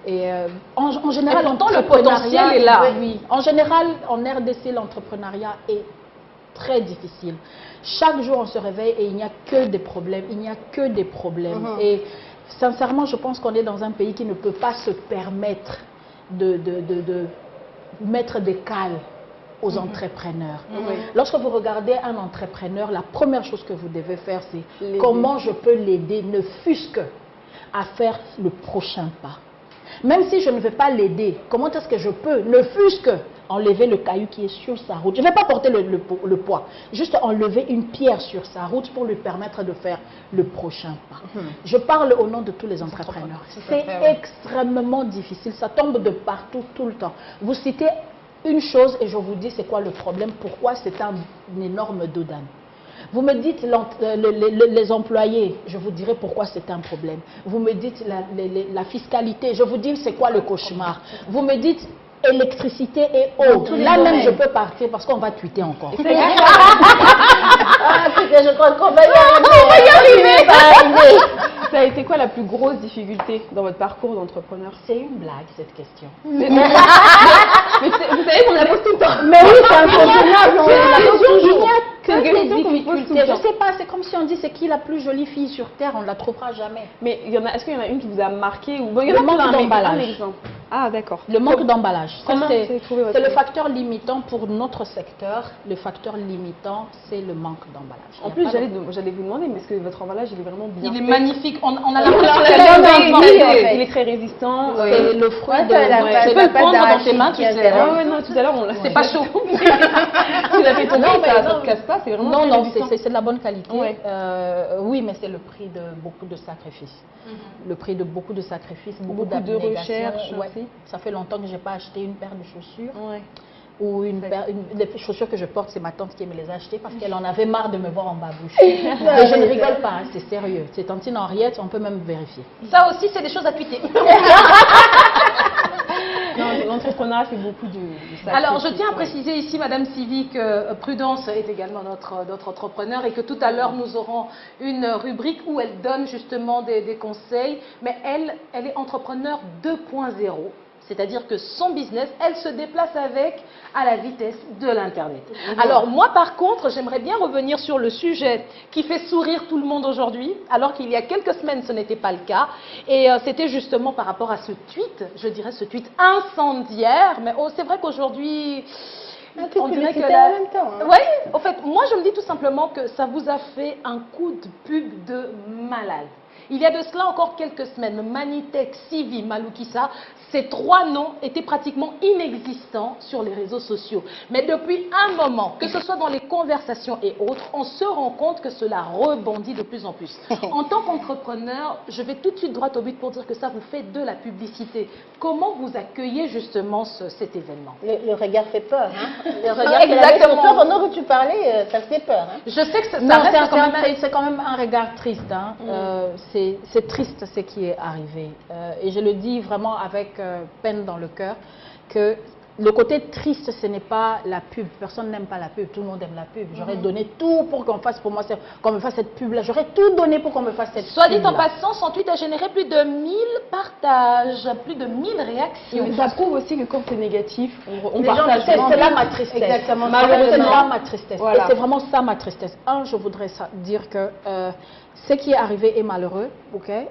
Et en général, le potentiel est là. Oui. En général, en RDC, l'entrepreneuriat est très difficile. Chaque jour, on se réveille et il n'y a que des problèmes. Il n'y a que des problèmes. Et sincèrement, je pense qu'on est dans un pays qui ne peut pas se permettre de mettre des cales aux entrepreneurs. Lorsque vous regardez un entrepreneur, la première chose que vous devez faire, c'est comment je peux l'aider, ne fût-ce que à faire le prochain pas. Même si je ne vais pas l'aider, comment est-ce que je peux, ne fût-ce que enlever le caillou qui est sur sa route. Je ne vais pas porter le poids, juste enlever une pierre sur sa route pour lui permettre de faire le prochain pas. Je parle au nom de tous les entrepreneurs. C'est extrêmement difficile, ça tombe de partout, tout le temps. Vous citez une chose et je vous dis c'est quoi le problème, pourquoi c'est un énorme dos d'âne. Vous me dites les employés, je vous dirai pourquoi c'est un problème. Vous me dites la fiscalité, je vous dis c'est quoi le cauchemar. Vous me dites électricité et eau. Là même je peux partir parce qu'on va tweeter encore. Je crois qu'on va y arriver. Ça a été quoi la plus grosse difficulté dans votre parcours d'entrepreneur? C'est une blague cette question. Mais vous savez qu'on la pose tout le temps. Mais oui, c'est incontournable. On la pose toujours. Que des difficultés. Je sais pas, c'est comme si on dit c'est qui la plus jolie fille sur terre, on ne la trouvera jamais. Mais est-ce qu'il y en a une qui vous a marqué ou le manque d'emballage. Ah d'accord. Le manque d'emballage. C'est le le facteur limitant pour notre secteur. Le facteur limitant, c'est le manque d'emballage. En plus, j'allais vous demander, mais est-ce que votre emballage il est vraiment bien fait? Il est magnifique. On a l'impression il est très résistant. C'est le fruit de. Tu peux le prendre dans tes mains, tu sais. Non, tout à l'heure on l'a. C'est pas chaud. Tu l'as fait tomber, ça ne casse pas. Non, c'est de la bonne qualité. Oui, mais c'est le prix de beaucoup de sacrifices. Le prix de beaucoup de sacrifices, beaucoup de recherche. Ça fait longtemps que je n'ai pas acheté une paire de chaussures. Ou les chaussures que je porte, c'est ma tante qui me les a achetées parce qu'elle en avait marre de me voir en babouche. Et je ne rigole pas, c'est sérieux. C'est tantine Henriette, on peut même vérifier. Ça aussi, c'est des choses à tweeter. L'entrepreneuriat, c'est beaucoup de Alors, je tiens à préciser ici, Madame Sylvie, que Prudence est également notre entrepreneur et que tout à l'heure, nous aurons une rubrique où elle donne justement des conseils. Mais elle est entrepreneur 2.0. C'est-à-dire que son business, elle se déplace avec à la vitesse de l'Internet. Alors moi, par contre, j'aimerais bien revenir sur le sujet qui fait sourire tout le monde aujourd'hui, alors qu'il y a quelques semaines, ce n'était pas le cas. Et c'était justement par rapport à ce tweet, je dirais ce tweet incendiaire. Mais c'est vrai qu'aujourd'hui... On dirait que en même temps. Hein. Oui, en fait, moi je me dis tout simplement que ça vous a fait un coup de pub de malade. Il y a de cela encore quelques semaines, Manitech, Sivi, Malukisa, ces trois noms étaient pratiquement inexistants sur les réseaux sociaux. Mais depuis un moment, que ce soit dans les conversations et autres, on se rend compte que cela rebondit de plus en plus. En tant qu'entrepreneur, je vais tout de suite droit au but pour dire que ça vous fait de la publicité. Comment vous accueillez justement cet événement? Le regard fait peur. Hein? Le regard fait peur. Pendant que tu parlais, ça fait peur. Hein? Je sais que c'est quand même un regard triste. Hein? C'est triste ce qui est arrivé. Et je le dis vraiment avec peine dans le cœur, que le côté triste, ce n'est pas la pub. Personne n'aime pas la pub, tout le monde aime la pub. J'aurais donné tout pour qu'on fasse, pour moi, qu'on me fasse cette pub-là. J'aurais tout donné pour qu'on me fasse cette pub-là. Soit dit en passant, son tweet a généré plus de 1000 partages, plus de 1000 réactions. Ça prouve aussi que quand c'est négatif, on les partage. C'est là ma tristesse. Exactement. C'est là ma tristesse. Voilà. Et c'est vraiment ça ma tristesse. Je voudrais dire que ce qui est arrivé est malheureux. Okay?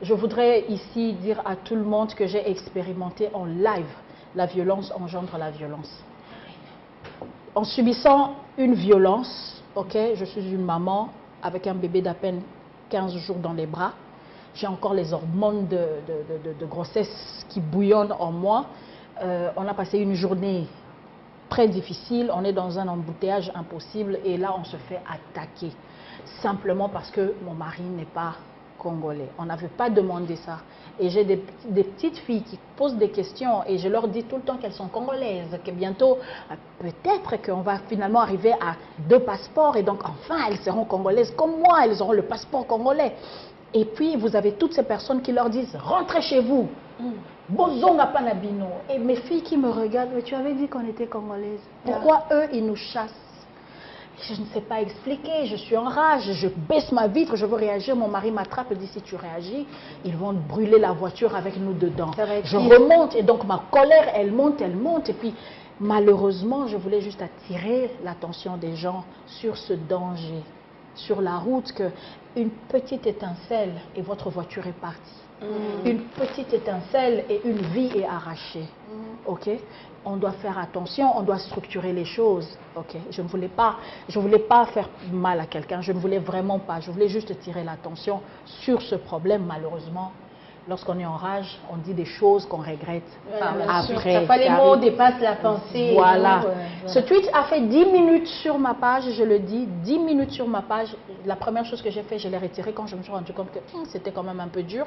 Je voudrais ici dire à tout le monde que j'ai expérimenté en live. La violence engendre la violence. En subissant une violence, je suis une maman avec un bébé d'à peine 15 jours dans les bras. J'ai encore les hormones de grossesse qui bouillonnent en moi. On a passé une journée très difficile. On est dans un embouteillage impossible et là, on se fait attaquer. Simplement parce que mon mari n'est pas congolais. On n'avait pas demandé ça. Et j'ai des petites filles qui posent des questions et je leur dis tout le temps qu'elles sont congolaises, que bientôt, peut-être qu'on va finalement arriver à 2 passeports et donc enfin elles seront congolaises comme moi, elles auront le passeport congolais. Et puis vous avez toutes ces personnes qui leur disent « rentrez chez vous ». Bozonga panabino. Et mes filles qui me regardent, mais tu avais dit qu'on était congolaises. Pourquoi eux, ils nous chassent? Je ne sais pas expliquer, je suis en rage, je baisse ma vitre, je veux réagir, mon mari m'attrape et dit si tu réagis, ils vont brûler la voiture avec nous dedans. Je remonte et donc ma colère, elle monte et puis malheureusement, je voulais juste attirer l'attention des gens sur ce danger sur la route qu'une petite étincelle et votre voiture est partie. Une petite étincelle et une vie est arrachée. Ok? On doit faire attention, on doit structurer les choses. Ok? Je ne voulais pas faire mal à quelqu'un, je ne voulais vraiment pas. Je voulais juste tirer l'attention sur ce problème, malheureusement. Lorsqu'on est en rage, on dit des choses qu'on regrette après. Les mots dépassent la pensée. Voilà. Ouais. Ce tweet a fait 10 minutes sur ma page, je le dis, 10 minutes sur ma page. La première chose que j'ai fait, je l'ai retiré quand je me suis rendu compte que c'était quand même un peu dur.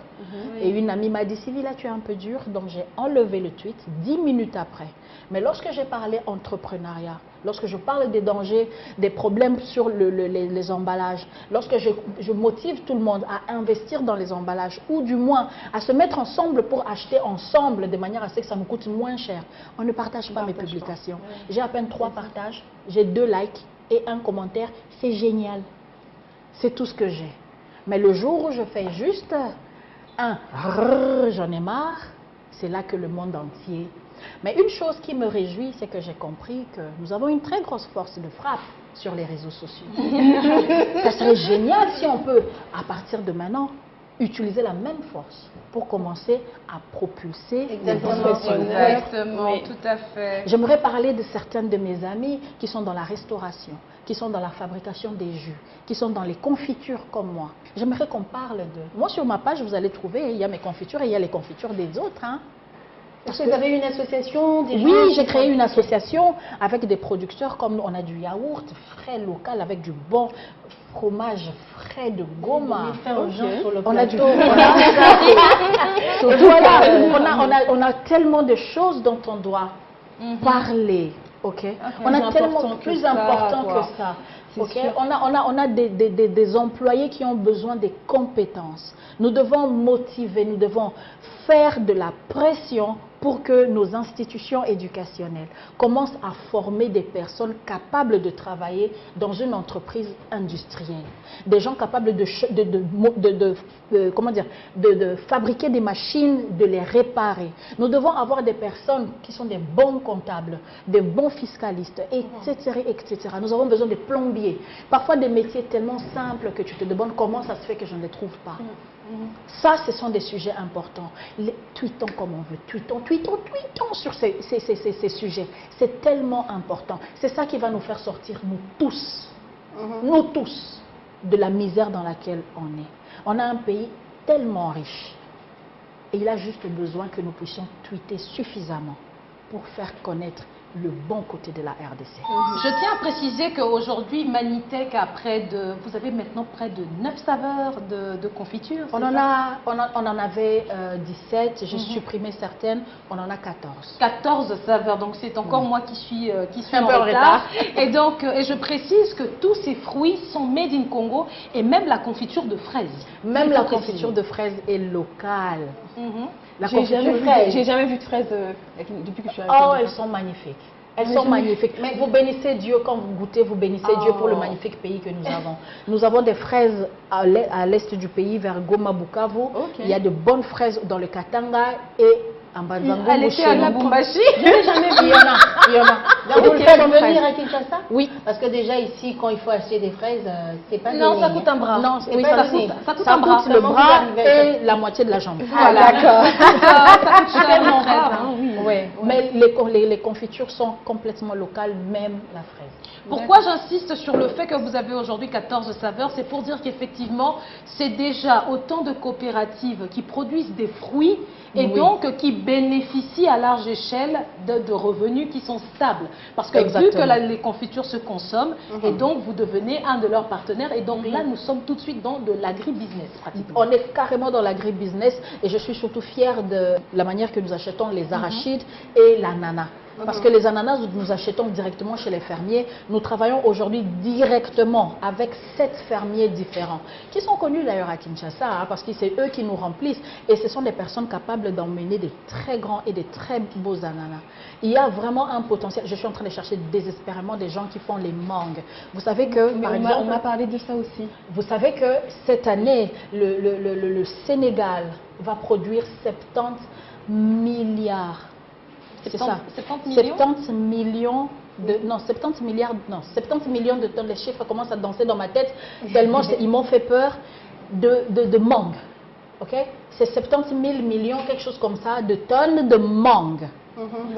Et une amie m'a dit, Sylvie, là tu es un peu dur. Donc j'ai enlevé le tweet 10 minutes après. Mais lorsque j'ai parlé entrepreneuriat, lorsque je parle des dangers, des problèmes sur les emballages, lorsque je motive tout le monde à investir dans les emballages, ou du moins à se mettre ensemble pour acheter ensemble de manière à ce que ça nous coûte moins cher, on ne partage pas mes publications. J'ai à peine 3 partages, j'ai 2 likes et un commentaire, c'est génial. C'est tout ce que j'ai. Mais le jour où je fais juste un « j'en ai marre », c'est là que le monde entier... Mais une chose qui me réjouit, c'est que j'ai compris que nous avons une très grosse force de frappe sur les réseaux sociaux. Ça serait génial si on peut, à partir de maintenant, utiliser la même force pour commencer à propulser les professionnels. Exactement, tout à fait. J'aimerais parler de certaines de mes amies qui sont dans la restauration, qui sont dans la fabrication des jus, qui sont dans les confitures comme moi. J'aimerais qu'on parle de... Moi, sur ma page, vous allez trouver, il y a mes confitures et il y a les confitures des autres. Hein. Parce que vous avez une association déjà? Oui, j'ai créé une association avec des producteurs comme on a du yaourt frais local avec du bon fromage frais de Goma. On a du on a tellement de choses dont on doit parler. On a tellement plus important que ça. On a des employés qui ont besoin des compétences. Nous devons motiver, nous devons faire de la pression pour que nos institutions éducationnelles commencent à former des personnes capables de travailler dans une entreprise industrielle. Des gens capables de fabriquer des machines, de les réparer. Nous devons avoir des personnes qui sont des bons comptables, des bons fiscalistes, etc., etc. Nous avons besoin de plombiers. Parfois des métiers tellement simples que tu te demandes comment ça se fait que je ne les trouve pas. Ça, ce sont des sujets importants. Tweetons comme on veut, tweetons sur ces sujets. C'est tellement important. C'est ça qui va nous faire sortir, nous tous, de la misère dans laquelle on est. On a un pays tellement riche. Et il a juste besoin que nous puissions tweeter suffisamment pour faire connaître le bon côté de la RDC. Je tiens à préciser qu'aujourd'hui, Manitech a vous avez maintenant près de 9 saveurs de confiture. On en avait 17, j'ai supprimé certaines, on en a 14. 14 saveurs, donc c'est encore moi qui suis en retard. Et donc, je précise que tous ces fruits sont made in Congo et même la confiture de fraises. Même la confiture de fraises est locale. J'ai jamais vu de fraises depuis que je suis arrivée. Oh, elles sont magnifiques. Elles sont magnifiques. Mais vous bénissez Dieu quand vous goûtez, vous bénissez Dieu pour le magnifique pays que nous avons. Nous avons des fraises à l'est du pays, vers Goma, Bukavu. Il y a de bonnes fraises dans le Katanga et en Banzango. Elle était à Lubumbashi. Je n'ai jamais vu. Il y en a. Donc vous faites venir à Kinshasa? Oui. Parce que déjà ici, quand il faut acheter des fraises, c'est pas non, ça coûte un bras. Non, oui, ça coûte un bras. Le bras et la moitié de la jambe. Voilà. D'accord. Ça coûte cher les fraises. Mais les confitures sont complètement locales, même la fraise. Pourquoi j'insiste sur le fait que vous avez aujourd'hui 14 saveurs? C'est pour dire qu'effectivement, c'est déjà autant de coopératives qui produisent des fruits et donc qui bénéficient à large échelle de revenus qui sont stables. Parce que vu que les confitures se consomment, et donc vous devenez un de leurs partenaires. Et donc là, nous sommes tout de suite dans de l'agribusiness pratiquement. On est carrément dans l'agribusiness et je suis surtout fière de la manière que nous achetons les arachides et l'ananas. Parce que les ananas, nous achetons directement chez les fermiers. Nous travaillons aujourd'hui directement avec 7 fermiers différents, qui sont connus d'ailleurs à Kinshasa, parce que c'est eux qui nous remplissent. Et ce sont des personnes capables d'emmener des très grands et des très beaux ananas. Il y a vraiment un potentiel. Je suis en train de chercher désespérément des gens qui font les mangues. Vous savez que, par exemple, on m'a parlé de ça aussi. Vous savez que cette année, le Sénégal va produire 70 milliards. C'est ça, 70 millions non, 70 milliards, non, 70 millions de tonnes. Les chiffres commencent à danser dans ma tête tellement ils m'ont fait peur de mangue. Ok, c'est 70 000 millions, quelque chose comme ça, de tonnes de mangue.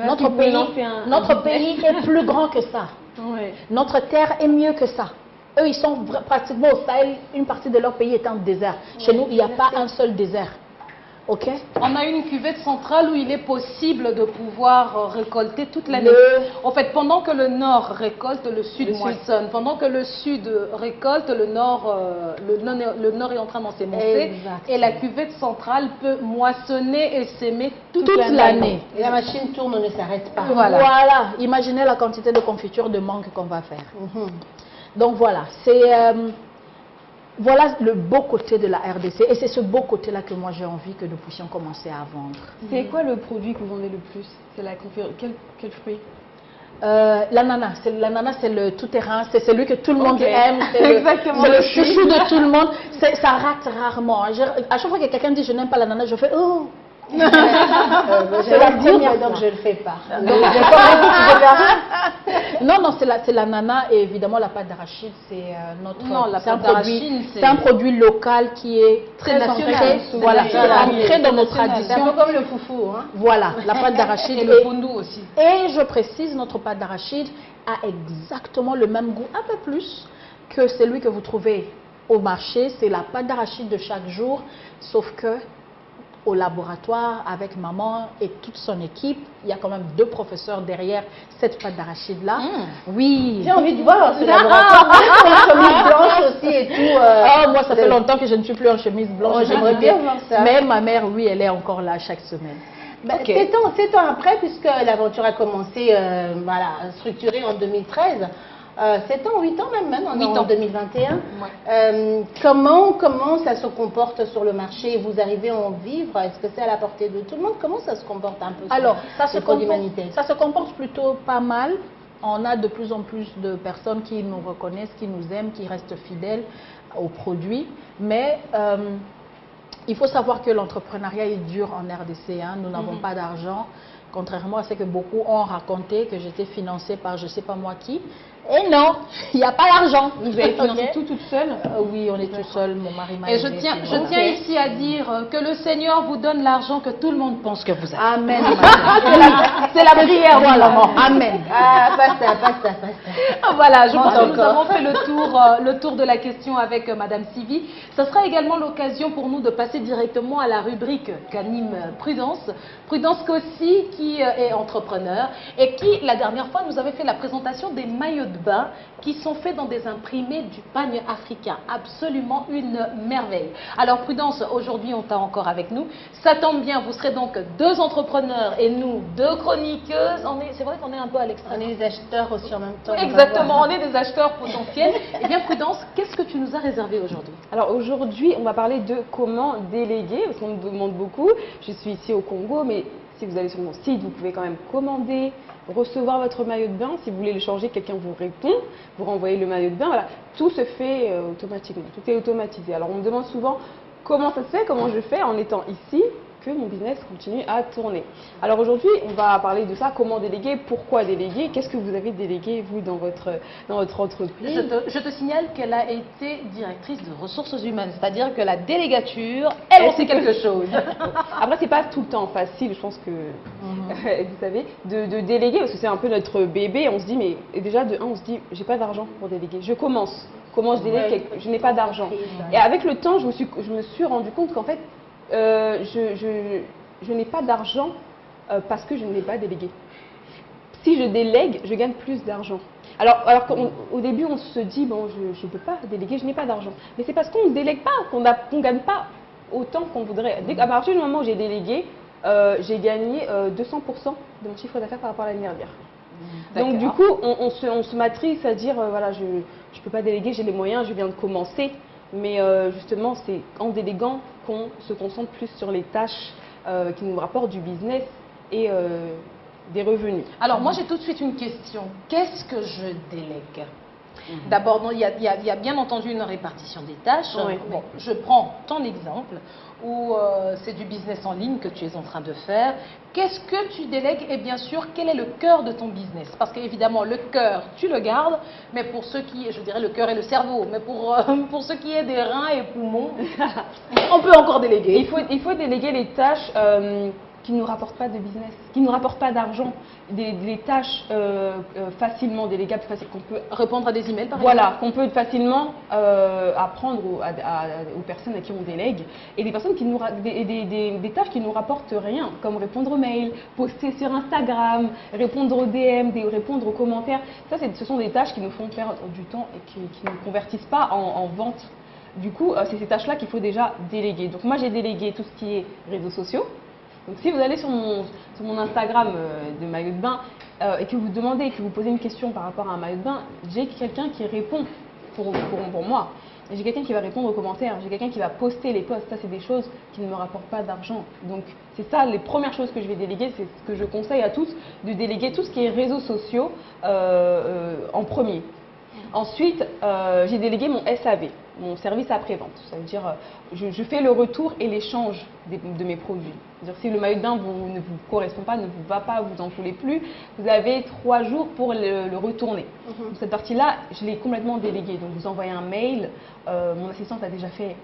Notre pays est plus grand que ça. Ouais. Notre terre est mieux que ça. Eux, ils sont pratiquement au Sahel, une partie de leur pays est en désert. Chez nous, il n'y a pas un seul désert. Ok. On a une cuvette centrale où il est possible de pouvoir récolter toute l'année. En fait, pendant que le nord récolte, le sud moissonne. Pendant que le sud récolte, le nord est en train d'ensemencer. Et la cuvette centrale peut moissonner et s'aimer toute l'année. Et la machine tourne, on ne s'arrête pas. Voilà. Imaginez la quantité de confiture de mangue qu'on va faire. Donc voilà, c'est... voilà le beau côté de la RDC et c'est ce beau côté-là que moi j'ai envie que nous puissions commencer à vendre. C'est quoi le produit que vous vendez le plus? C'est la quel fruit? L'ananas. L'ananas, c'est le tout-terrain, c'est celui que tout le monde aime. Exactement. C'est le chouchou de tout le monde. Ça rate rarement. À chaque fois que quelqu'un dit je n'aime pas l'ananas, je fais oh. C'est la première donc je ne le fais pas. Non, c'est l'ananas et évidemment la pâte d'arachide, c'est notre. Non, la pâte d'arachide, c'est un produit local qui est très national. Voilà, ancré dans nos traditions. C'est un peu comme le foufou. Hein? Voilà, la pâte d'arachide. Et le fondue aussi. Et je précise, notre pâte d'arachide a exactement le même goût, un peu plus que celui que vous trouvez au marché. C'est la pâte d'arachide de chaque jour, sauf que au laboratoire avec maman et toute son équipe, il y a quand même 2 professeurs derrière cette pâte d'arachide là. Oui. J'ai envie de voir ce laboratoire. En chemise blanche aussi et tout. Moi ça fait longtemps que je ne suis plus en chemise blanche. J'aimerais bien voir ça. Mais ma mère, oui, elle est encore là chaque semaine. Okay. 7 ans après, puisque l'aventure a commencé à structurer en 2013. 7 ans, 8 ans même, on est en 2021. Comment ça se comporte sur le marché? Vous arrivez à en vivre? Est-ce que c'est à la portée de tout le monde? Comment ça se comporte un peu? Alors, ça se comporte plutôt pas mal. On a de plus en plus de personnes qui nous reconnaissent, qui nous aiment, qui restent fidèles aux produits. Mais il faut savoir que l'entrepreneuriat est dur en RDC. Hein. Nous n'avons pas d'argent. Contrairement à ce que beaucoup ont raconté, que j'étais financée par je ne sais pas moi qui. Et non, il n'y a pas d'argent. Vous avez financé tout toute seule? Oui, on est tout seul, mon mari m'a aidé. Et je tiens ici à dire que le Seigneur vous donne l'argent que tout le monde pense que vous avez. Amen. C'est la prière, voilà. Amen. Pas ça. Voilà, je pense que nous avons fait le tour de la question avec Madame Sylvie. Ce sera également l'occasion pour nous de passer directement à la rubrique qu'anime Prudence. Prudence aussi, qui est entrepreneur et qui, la dernière fois, nous avait fait la présentation des maillots de bain qui sont faits dans des imprimés du pagne africain. Absolument une merveille. Alors Prudence, aujourd'hui on t'a encore avec nous. Ça tombe bien, vous serez donc 2 entrepreneurs et nous 2 chroniqueuses. C'est vrai qu'on est un peu à l'extrême. On est des acheteurs aussi en même temps. Exactement, on est des acheteurs potentiels. Eh bien Prudence, qu'est-ce que tu nous as réservé aujourd'hui? Alors aujourd'hui, on va parler de comment déléguer, parce qu'on me demande beaucoup. Je suis ici au Congo, mais si vous allez sur mon site, vous pouvez quand même commander, recevoir votre maillot de bain. Si vous voulez le changer, quelqu'un vous répond, vous renvoyez le maillot de bain. Voilà, tout se fait automatiquement, tout est automatisé. Alors on me demande souvent comment ça se fait, comment je fais en étant ici, que mon business continue à tourner. Alors aujourd'hui, on va parler de ça, comment déléguer, pourquoi déléguer, qu'est-ce que vous avez délégué vous dans votre entreprise. Je te signale qu'elle a été directrice de ressources humaines, c'est-à-dire que la délégature, elle sait quelque chose. Après, c'est pas tout le temps facile, je pense que vous savez, de déléguer, parce que c'est un peu notre bébé. On se dit, mais déjà de 1, on se dit, j'ai pas d'argent pour déléguer. Je commence. Comment je délègue? Je n'ai pas d'argent. Et avec le temps, je me suis rendu compte qu'en fait, je n'ai pas d'argent parce que je ne l'ai pas délégué. Si je délègue, je gagne plus d'argent. Alors qu'au début, on se dit, bon, je ne peux pas déléguer, je n'ai pas d'argent. Mais c'est parce qu'on ne délègue pas, qu'on ne gagne pas autant qu'on voudrait. À partir du moment où j'ai délégué, j'ai gagné 200% de mon chiffre d'affaires par rapport à l'année dernière. Donc du coup, on se matrice à dire, voilà, je ne peux pas déléguer, j'ai les moyens, je viens de commencer. Mais justement, c'est en déléguant qu'on se concentre plus sur les tâches qui nous rapportent du business et des revenus. Alors moi, j'ai tout de suite une question. Qu'est-ce que je délègue? D'abord, il y a bien entendu une répartition des tâches. Oui. Bon, je prends ton exemple où c'est du business en ligne que tu es en train de faire. Qu'est-ce que tu délègues et bien sûr, quel est le cœur de ton business? Parce qu'évidemment, le cœur, tu le gardes, mais pour ceux qui, je dirais le cœur et le cerveau, mais pour ce qui est des reins et poumons, on peut encore déléguer. Il faut déléguer les tâches qui ne nous rapportent pas de business, qui ne nous rapportent pas d'argent, des tâches facilement délégables, qu'on peut répondre à des emails par voilà, exemple. qu'on peut facilement apprendre aux personnes à qui on délègue, et des personnes qui nous des tâches qui nous rapportent rien, comme répondre aux mails, poster sur Instagram, répondre aux DM, répondre aux commentaires. Ça, ce sont des tâches qui nous font perdre du temps et qui ne convertissent pas en vente. Du coup, c'est ces tâches-là qu'il faut déjà déléguer. Donc moi, j'ai délégué tout ce qui est réseaux sociaux. Donc si vous allez sur mon Instagram de maillot de bain et que vous demandez, que vous posez une question par rapport à un maillot de bain, j'ai quelqu'un qui répond pour moi. J'ai quelqu'un qui va répondre aux commentaires, j'ai quelqu'un qui va poster les posts. Ça, c'est des choses qui ne me rapportent pas d'argent. Donc c'est ça, les premières choses que je vais déléguer, c'est ce que je conseille à tous, de déléguer tout ce qui est réseaux sociaux en premier. Ensuite, j'ai délégué mon SAV, mon service après-vente. Ça veut dire, je fais le retour et l'échange de mes produits. C'est-à-dire, si le maillot de bain ne vous correspond pas, ne vous va pas, vous en voulez plus, vous avez 3 jours pour le retourner. Donc, cette partie-là, je l'ai complètement déléguée. Donc, vous envoyez un mail, mon assistante a déjà fait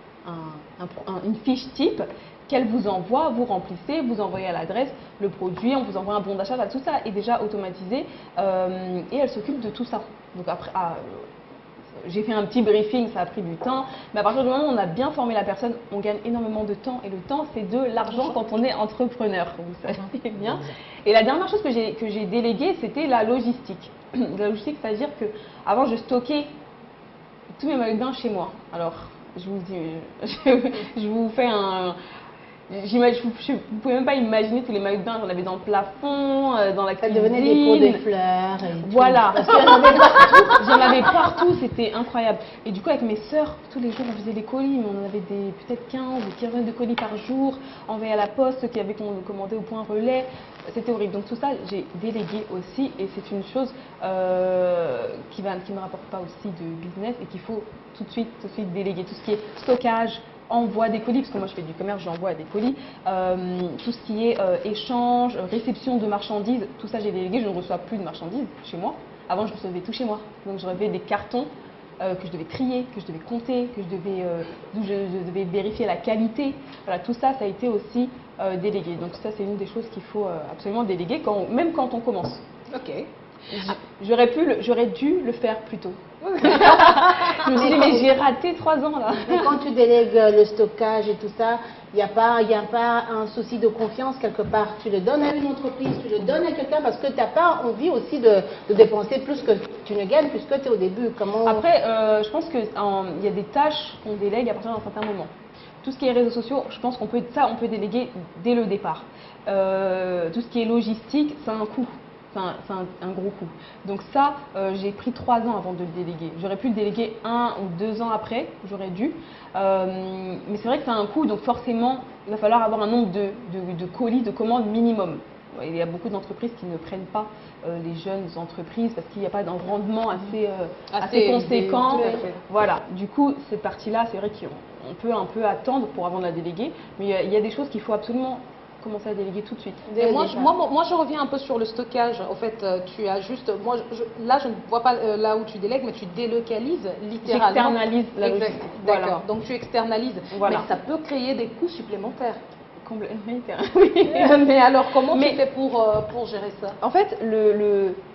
une fiche type qu'elle vous envoie, vous remplissez, vous envoyez à l'adresse le produit, on vous envoie un bon d'achat, tout ça est déjà automatisé et elle s'occupe de tout ça. Donc après, j'ai fait un petit briefing, ça a pris du temps, mais à partir du moment où on a bien formé la personne, on gagne énormément de temps et le temps c'est de l'argent quand on est entrepreneur, vous savez bien. Et la dernière chose que j'ai déléguée, c'était la logistique. La logistique, c'est-à-dire que avant je stockais tous mes maillots de bain chez moi. Alors, je vous dis, je vous fais un... Vous ne pouvez même pas imaginer tous les maillots de bain, j'en avais dans le plafond, dans la cuisine. Ça devenait des pots de fleurs et tout. Voilà, parce qu'il y en avait partout. J'en avais partout, c'était incroyable. Et du coup, avec mes sœurs, tous les jours, on faisait des colis, mais on en avait peut-être 15 ou 15 de colis par jour, envoyés à la poste, ceux qui avaient commandé au point relais. C'était horrible. Donc tout ça, j'ai délégué aussi, et c'est une chose qui ne me rapporte pas aussi de business et qu'il faut tout de suite déléguer. Tout ce qui est stockage, envoi des colis, parce que moi je fais du commerce, j'envoie des colis, tout ce qui est échange, réception de marchandises, tout ça j'ai délégué, je ne reçois plus de marchandises chez moi. Avant je recevais tout chez moi, donc je recevais des cartons que je devais trier, que je devais compter, d'où je devais vérifier la qualité. Voilà, tout ça, ça a été aussi délégué. Donc ça c'est une des choses qu'il faut absolument déléguer, même quand on commence. Ok. J'aurais dû le faire plus tôt. Je me suis dit, mais j'ai raté 3 ans là. Mais quand tu délègues le stockage et tout ça, il n'y a pas un souci de confiance quelque part. Tu le donnes à une entreprise, tu le donnes à quelqu'un parce que tu n'as pas envie aussi de dépenser plus que tu ne gagnes puisque tu es au début. Après, je pense qu'il y a des tâches qu'on délègue à partir d'un certain moment. Tout ce qui est réseaux sociaux, je pense qu'on peut déléguer dès le départ. Tout ce qui est logistique, c'est un coût. C'est un gros coup. Donc ça, j'ai pris 3 ans avant de le déléguer. J'aurais pu le déléguer 1 ou 2 ans après, j'aurais dû. Mais c'est vrai que c'est un coût, donc forcément, il va falloir avoir un nombre de colis, de commandes minimum. Il y a beaucoup d'entreprises qui ne prennent pas les jeunes entreprises parce qu'il n'y a pas d'un rendement assez conséquent. Voilà. Du coup, cette partie-là, c'est vrai qu'on peut un peu attendre pour avant de la déléguer. Mais il y a des choses qu'il faut absolument commencer à déléguer tout de suite. Et moi, je reviens un peu sur le stockage. En fait, tu as juste... là, je ne vois pas là où tu délègues, mais tu délocalises littéralement. J'externalise la logistique. D'accord. Voilà. Donc, tu externalises. Voilà. Mais ça peut créer des coûts supplémentaires. Complètement. Oui. Mais alors, comment tu fais pour gérer ça? En fait,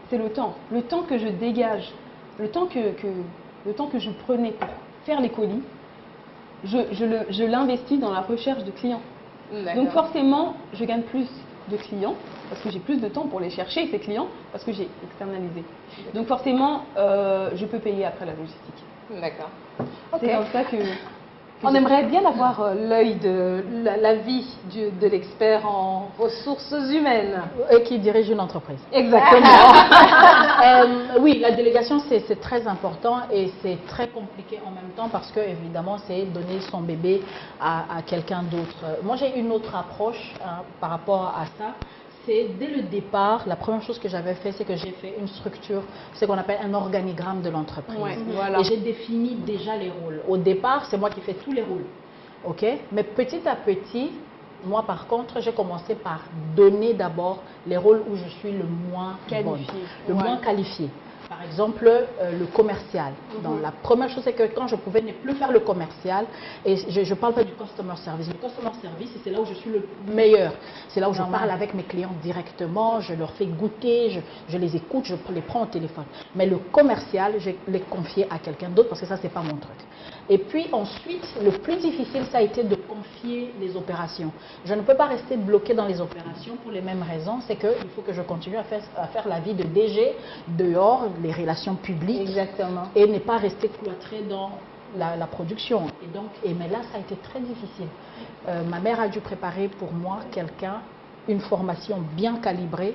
c'est le temps. Le temps que je dégage, le temps que je prenais pour faire les colis, je l'investis dans la recherche de clients. Donc forcément, je gagne plus de clients parce que j'ai plus de temps pour les chercher, ces clients, parce que j'ai externalisé. Donc forcément, je peux payer après la logistique. D'accord. C'est comme ça que on aimerait bien avoir l'œil de la vie de l'expert en ressources humaines. Et qui dirige une entreprise. Exactement. Oui, la délégation, c'est très important et c'est très compliqué en même temps parce que, évidemment, c'est donner son bébé à quelqu'un d'autre. Moi, j'ai une autre approche par rapport à ça. C'est dès le départ, la première chose que j'avais fait, c'est que j'ai fait une structure, ce qu'on appelle un organigramme de l'entreprise. Ouais, voilà. Et j'ai défini déjà les rôles. Au départ, c'est moi qui fais tous les rôles. OK? Mais petit à petit, moi par contre, j'ai commencé par donner d'abord les rôles où je suis le moins Qualifié. le moins qualifié. Par exemple, le commercial. Donc, la première chose, c'est que quand je pouvais ne plus faire le commercial, et je ne parle pas du customer service. Le customer service, c'est là où je suis le meilleur. C'est là où je parle avec mes clients directement, je leur fais goûter, je les écoute, je les prends au téléphone. Mais le commercial, je l'ai confié à quelqu'un d'autre parce que ça, ce n'est pas mon truc. Et puis ensuite, le plus difficile, ça a été de confier les opérations. Je ne peux pas rester bloqué dans les opérations pour les mêmes raisons. C'est qu'il faut que je continue à faire la vie de DG dehors, les relations publiques. Exactement. Et ne pas rester cloîtré dans la production. Mais là, ça a été très difficile. Ma mère a dû préparer pour moi une formation bien calibrée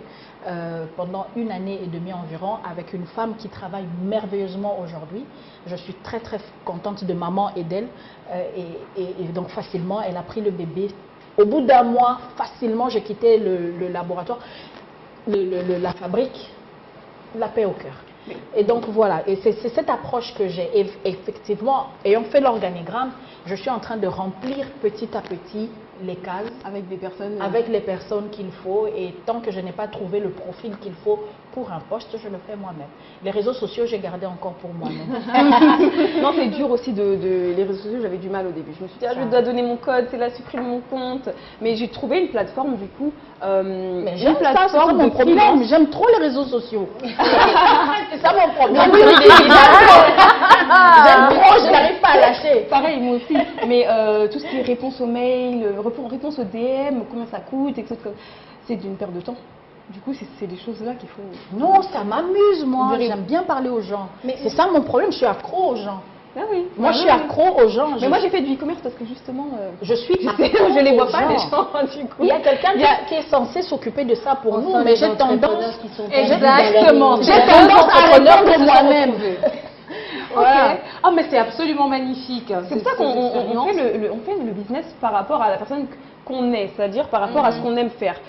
pendant 1 année et demie environ avec une femme qui travaille merveilleusement aujourd'hui. Je suis très très contente de maman et d'elle et donc facilement elle a pris le bébé. Au bout d'1 mois, facilement j'ai quitté le laboratoire, la fabrique, la paix au cœur. Et donc voilà, et c'est cette approche que j'ai. Effectivement, ayant fait l'organigramme, je suis en train de remplir petit à petit les cases avec les personnes qu'il faut, et tant que je n'ai pas trouvé le profil qu'il faut pour un poste, je le fais moi-même. Les réseaux sociaux, j'ai gardé encore pour moi-même. Non, c'est dur aussi les réseaux sociaux, j'avais du mal au début. Je me suis dit, je dois donner mon code, c'est là, supprimer mon compte. Mais j'ai trouvé une plateforme du coup. Mais j'aime ça, c'est ça mon problème. J'aime trop les réseaux sociaux. C'est ça mon problème. J'aime trop, je n'arrive pas à lâcher. Pareil, moi aussi. Mais tout ce qui est réponse aux mails, réponse aux DM, combien ça coûte, etc. C'est d'une perte de temps. Du coup, c'est des choses-là qu'il faut... Non, ça m'amuse, moi. J'aime bien parler aux gens. C'est ça mon problème, je suis accro aux gens. Ah oui. Moi, je suis accro aux gens. Mais moi, j'ai fait du e-commerce parce que justement... je les vois pas, les gens, du coup. Il y a quelqu'un qui est censé s'occuper de ça pour nous, mais j'ai tendance... Exactement. J'ai tendance à répondre moi-même. Voilà. Oh, mais c'est absolument magnifique. C'est pour ça qu'on fait le business par rapport à la personne qu'on est, c'est-à-dire par rapport à ce qu'on aime faire.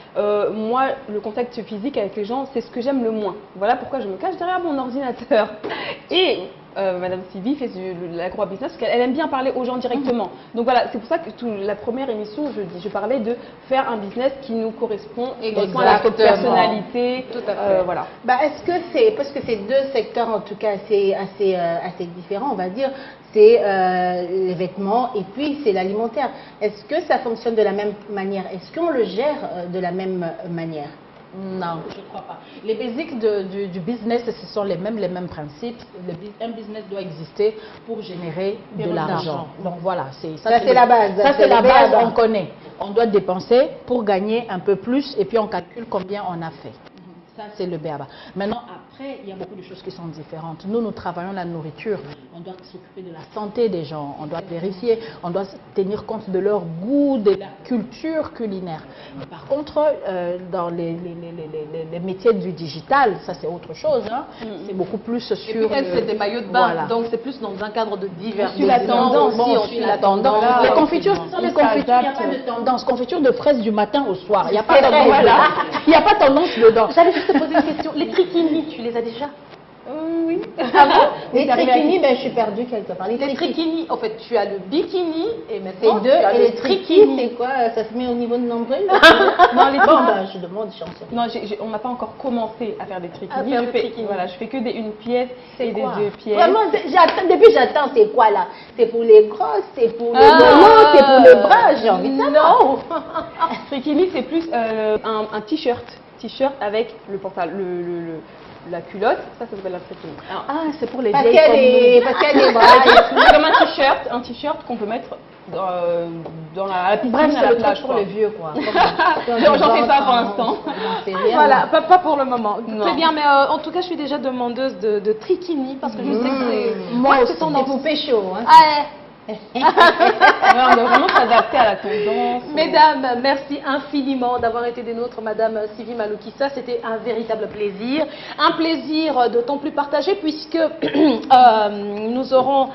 Moi, le contact physique avec les gens, c'est ce que j'aime le moins. Voilà pourquoi je me cache derrière mon ordinateur. Et Madame Sylvie fait de l'agro-business parce qu'elle aime bien parler aux gens directement. Donc voilà, c'est pour ça que la première émission, je parlais de faire un business qui nous correspond à notre personnalité. Tout à fait. Voilà. Est-ce que c'est, parce que c'est 2 secteurs en tout cas assez différents, on va dire, c'est les vêtements et puis c'est l'alimentaire. Est-ce que ça fonctionne de la même manière? Est-ce qu'on le gère de la même manière? Non, je ne crois pas. Les basics du business, ce sont les mêmes principes. Un business doit exister pour générer de l'argent. Donc voilà, ça c'est la base. Ça c'est la base, on connaît. On doit dépenser pour gagner un peu plus et puis on calcule combien on a fait. Ça, c'est le béaba. Maintenant, après, il y a beaucoup de choses qui sont différentes. Nous travaillons la nourriture. On doit s'occuper de la santé des gens. On doit vérifier, on doit tenir compte de leur goût, de la culture culinaire. Par contre, dans les métiers du digital, ça c'est autre chose. Hein. C'est beaucoup plus sur... Et puis elle, c'est des maillots de bain. Voilà. Donc c'est plus dans un cadre de diversité. On suit la tendance. On suit la tendance. Les confitures, ce sont des confitures. Il n'y a pas de tendance. Confiture de fraises du matin au soir. Il n'y a pas de tendance. Il n'y a pas de tendance dedans. Je te poser une question. Les triquinis, tu les as déjà? Oui. Ah bon? Les triquinis, je suis perdue quelque part. Les triquinis, en fait, tu as le bikini et maintenant tu as le triquini. C'est quoi? Ça se met au niveau de nombril? Non, les je demande chance. Non, on n'a pas encore commencé à faire des triquinis. Je fais que des 1 pièce et des 2 pièces. Vraiment, depuis j'attends, c'est quoi là? C'est pour les grosses, c'est pour les moments, c'est pour le bras, j'ai envie de savoir. Non. Triquini, c'est plus un t-shirt avec le pantalon, la culotte, ça s'appelle un triquini. C'est pour les parce vieilles parce qu'elle est braille. Comme un t-shirt qu'on peut mettre dans la piscine. Bref, c'est le truc pour les vieux, quoi. J'en fais pas pour l'instant. Voilà, pas pour le moment. Très bien, mais en tout cas, je suis déjà demandeuse de triquini parce que je sais que c'est... Moi aussi, c'est pour pécho. On doit vraiment s'adapter à la tendance. Mesdames, merci infiniment d'avoir été des nôtres, Madame Sylvie Maloukissa. C'était un véritable plaisir. Un plaisir d'autant plus partagé puisque nous aurons,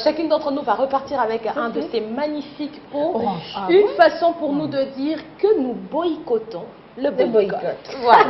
chacune d'entre nous va repartir avec un de ces magnifiques pots. Une façon pour nous de dire que nous boycottons le boycott. Voilà.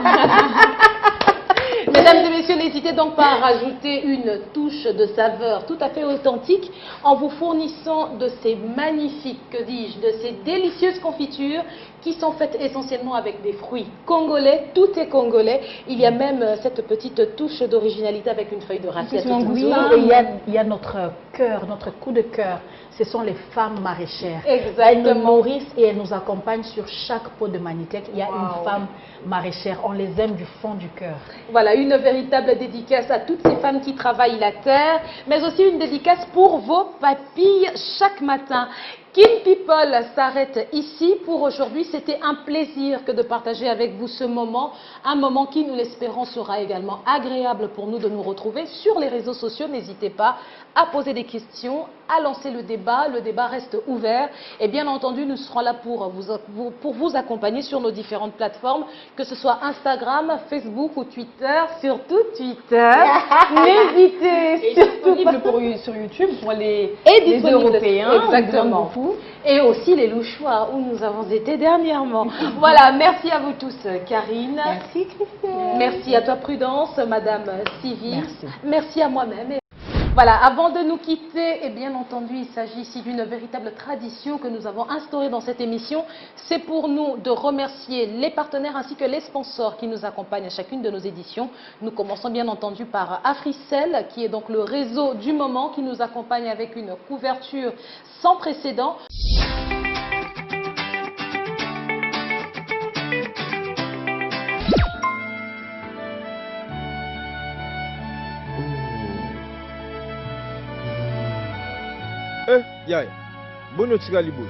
Mesdames et messieurs, n'hésitez donc pas à rajouter une touche de saveur tout à fait authentique en vous fournissant de ces magnifiques, que dis-je, de ces délicieuses confitures qui sont faites essentiellement avec des fruits congolais. Tout est congolais. Il y a même cette petite touche d'originalité avec une feuille de raclette. Oui, et il y a notre cœur, notre coup de cœur. Ce sont les femmes maraîchères. Exactement. Elles nous nourrissent et elles nous accompagnent sur chaque pot de manitec. Il y a une femme maraîchère. On les aime du fond du cœur. Voilà, une véritable dédicace à toutes ces femmes qui travaillent la terre, mais aussi une dédicace pour vos papilles chaque matin. Kin People s'arrête ici pour aujourd'hui. C'était un plaisir que de partager avec vous ce moment. Un moment qui, nous l'espérons, sera également agréable pour nous de nous retrouver sur les réseaux sociaux. N'hésitez pas à poser des questions, à lancer le débat. Le débat reste ouvert. Et bien entendu, nous serons là pour vous accompagner sur nos différentes plateformes, que ce soit Instagram, Facebook ou Twitter. Surtout Twitter. N'hésitez surtout pas. Sur YouTube pour les disponible, Européens. Exactement. Et aussi les louchoirs où nous avons été dernièrement. Voilà, merci à vous tous, Karine. Merci, Christelle. Merci à toi, Prudence, Madame Sylvie. Merci à moi-même. Voilà, avant de nous quitter, et bien entendu, il s'agit ici d'une véritable tradition que nous avons instaurée dans cette émission. C'est pour nous de remercier les partenaires ainsi que les sponsors qui nous accompagnent à chacune de nos éditions. Nous commençons bien entendu par Africell, qui est donc le réseau du moment, qui nous accompagne avec une couverture sans précédent. Yaya, bono tsigali boy.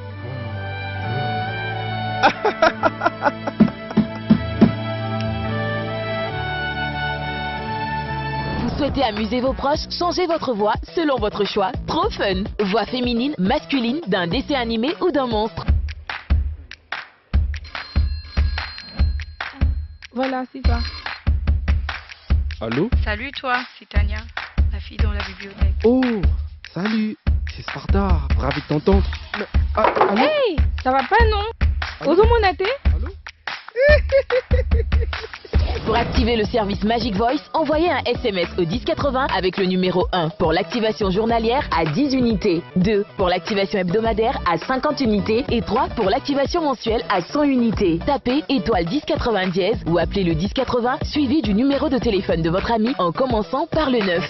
Vous souhaitez amuser vos proches? Changez votre voix selon votre choix. Trop fun! Voix féminine, masculine, d'un dessin animé ou d'un monstre. Voilà, c'est ça. Allô? Salut toi, c'est Tania, la fille dans la bibliothèque. Oh, salut, c'est Sparta, ravi de t'entendre. Allô? Hey, ça va pas non? Ozo Monaté? Pour activer le service Magic Voice, envoyez un SMS au 1080 avec le numéro 1 pour l'activation journalière à 10 unités, 2 pour l'activation hebdomadaire à 50 unités et 3 pour l'activation mensuelle à 100 unités. Tapez étoile 1080 dièse ou appelez le 1080 suivi du numéro de téléphone de votre ami en commençant par le 9.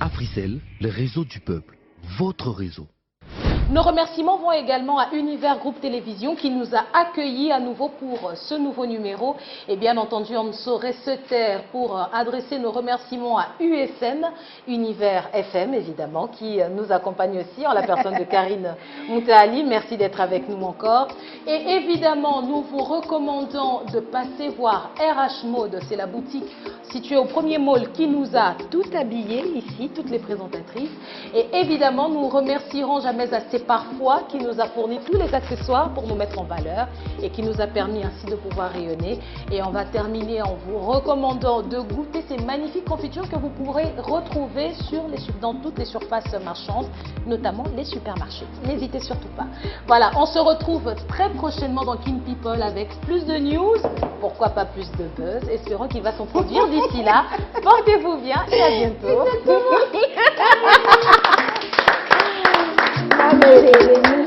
Africell, le réseau du peuple, votre réseau. Nos remerciements vont également à Univers Groupe Télévision qui nous a accueillis à nouveau pour ce nouveau numéro. Et bien entendu, on ne saurait se taire pour adresser nos remerciements à UFM, Univers FM évidemment, qui nous accompagne aussi en la personne de Karine Moutaali. Merci d'être avec nous encore. Et évidemment, nous vous recommandons de passer voir RH Mode. C'est la boutique située au premier mall qui nous a tout habillés ici, toutes les présentatrices. Et évidemment, nous remercierons jamais assez parfois qui nous a fourni tous les accessoires pour nous mettre en valeur et qui nous a permis ainsi de pouvoir rayonner. Et on va terminer en vous recommandant de goûter ces magnifiques confitures que vous pourrez retrouver dans toutes les surfaces marchandes, notamment les supermarchés. N'hésitez surtout pas. Voilà, on se retrouve très prochainement dans Kin People avec plus de news, pourquoi pas plus de buzz. Espérons qu'il va s'en produire d'ici là. Portez-vous bien et à bientôt. Madre de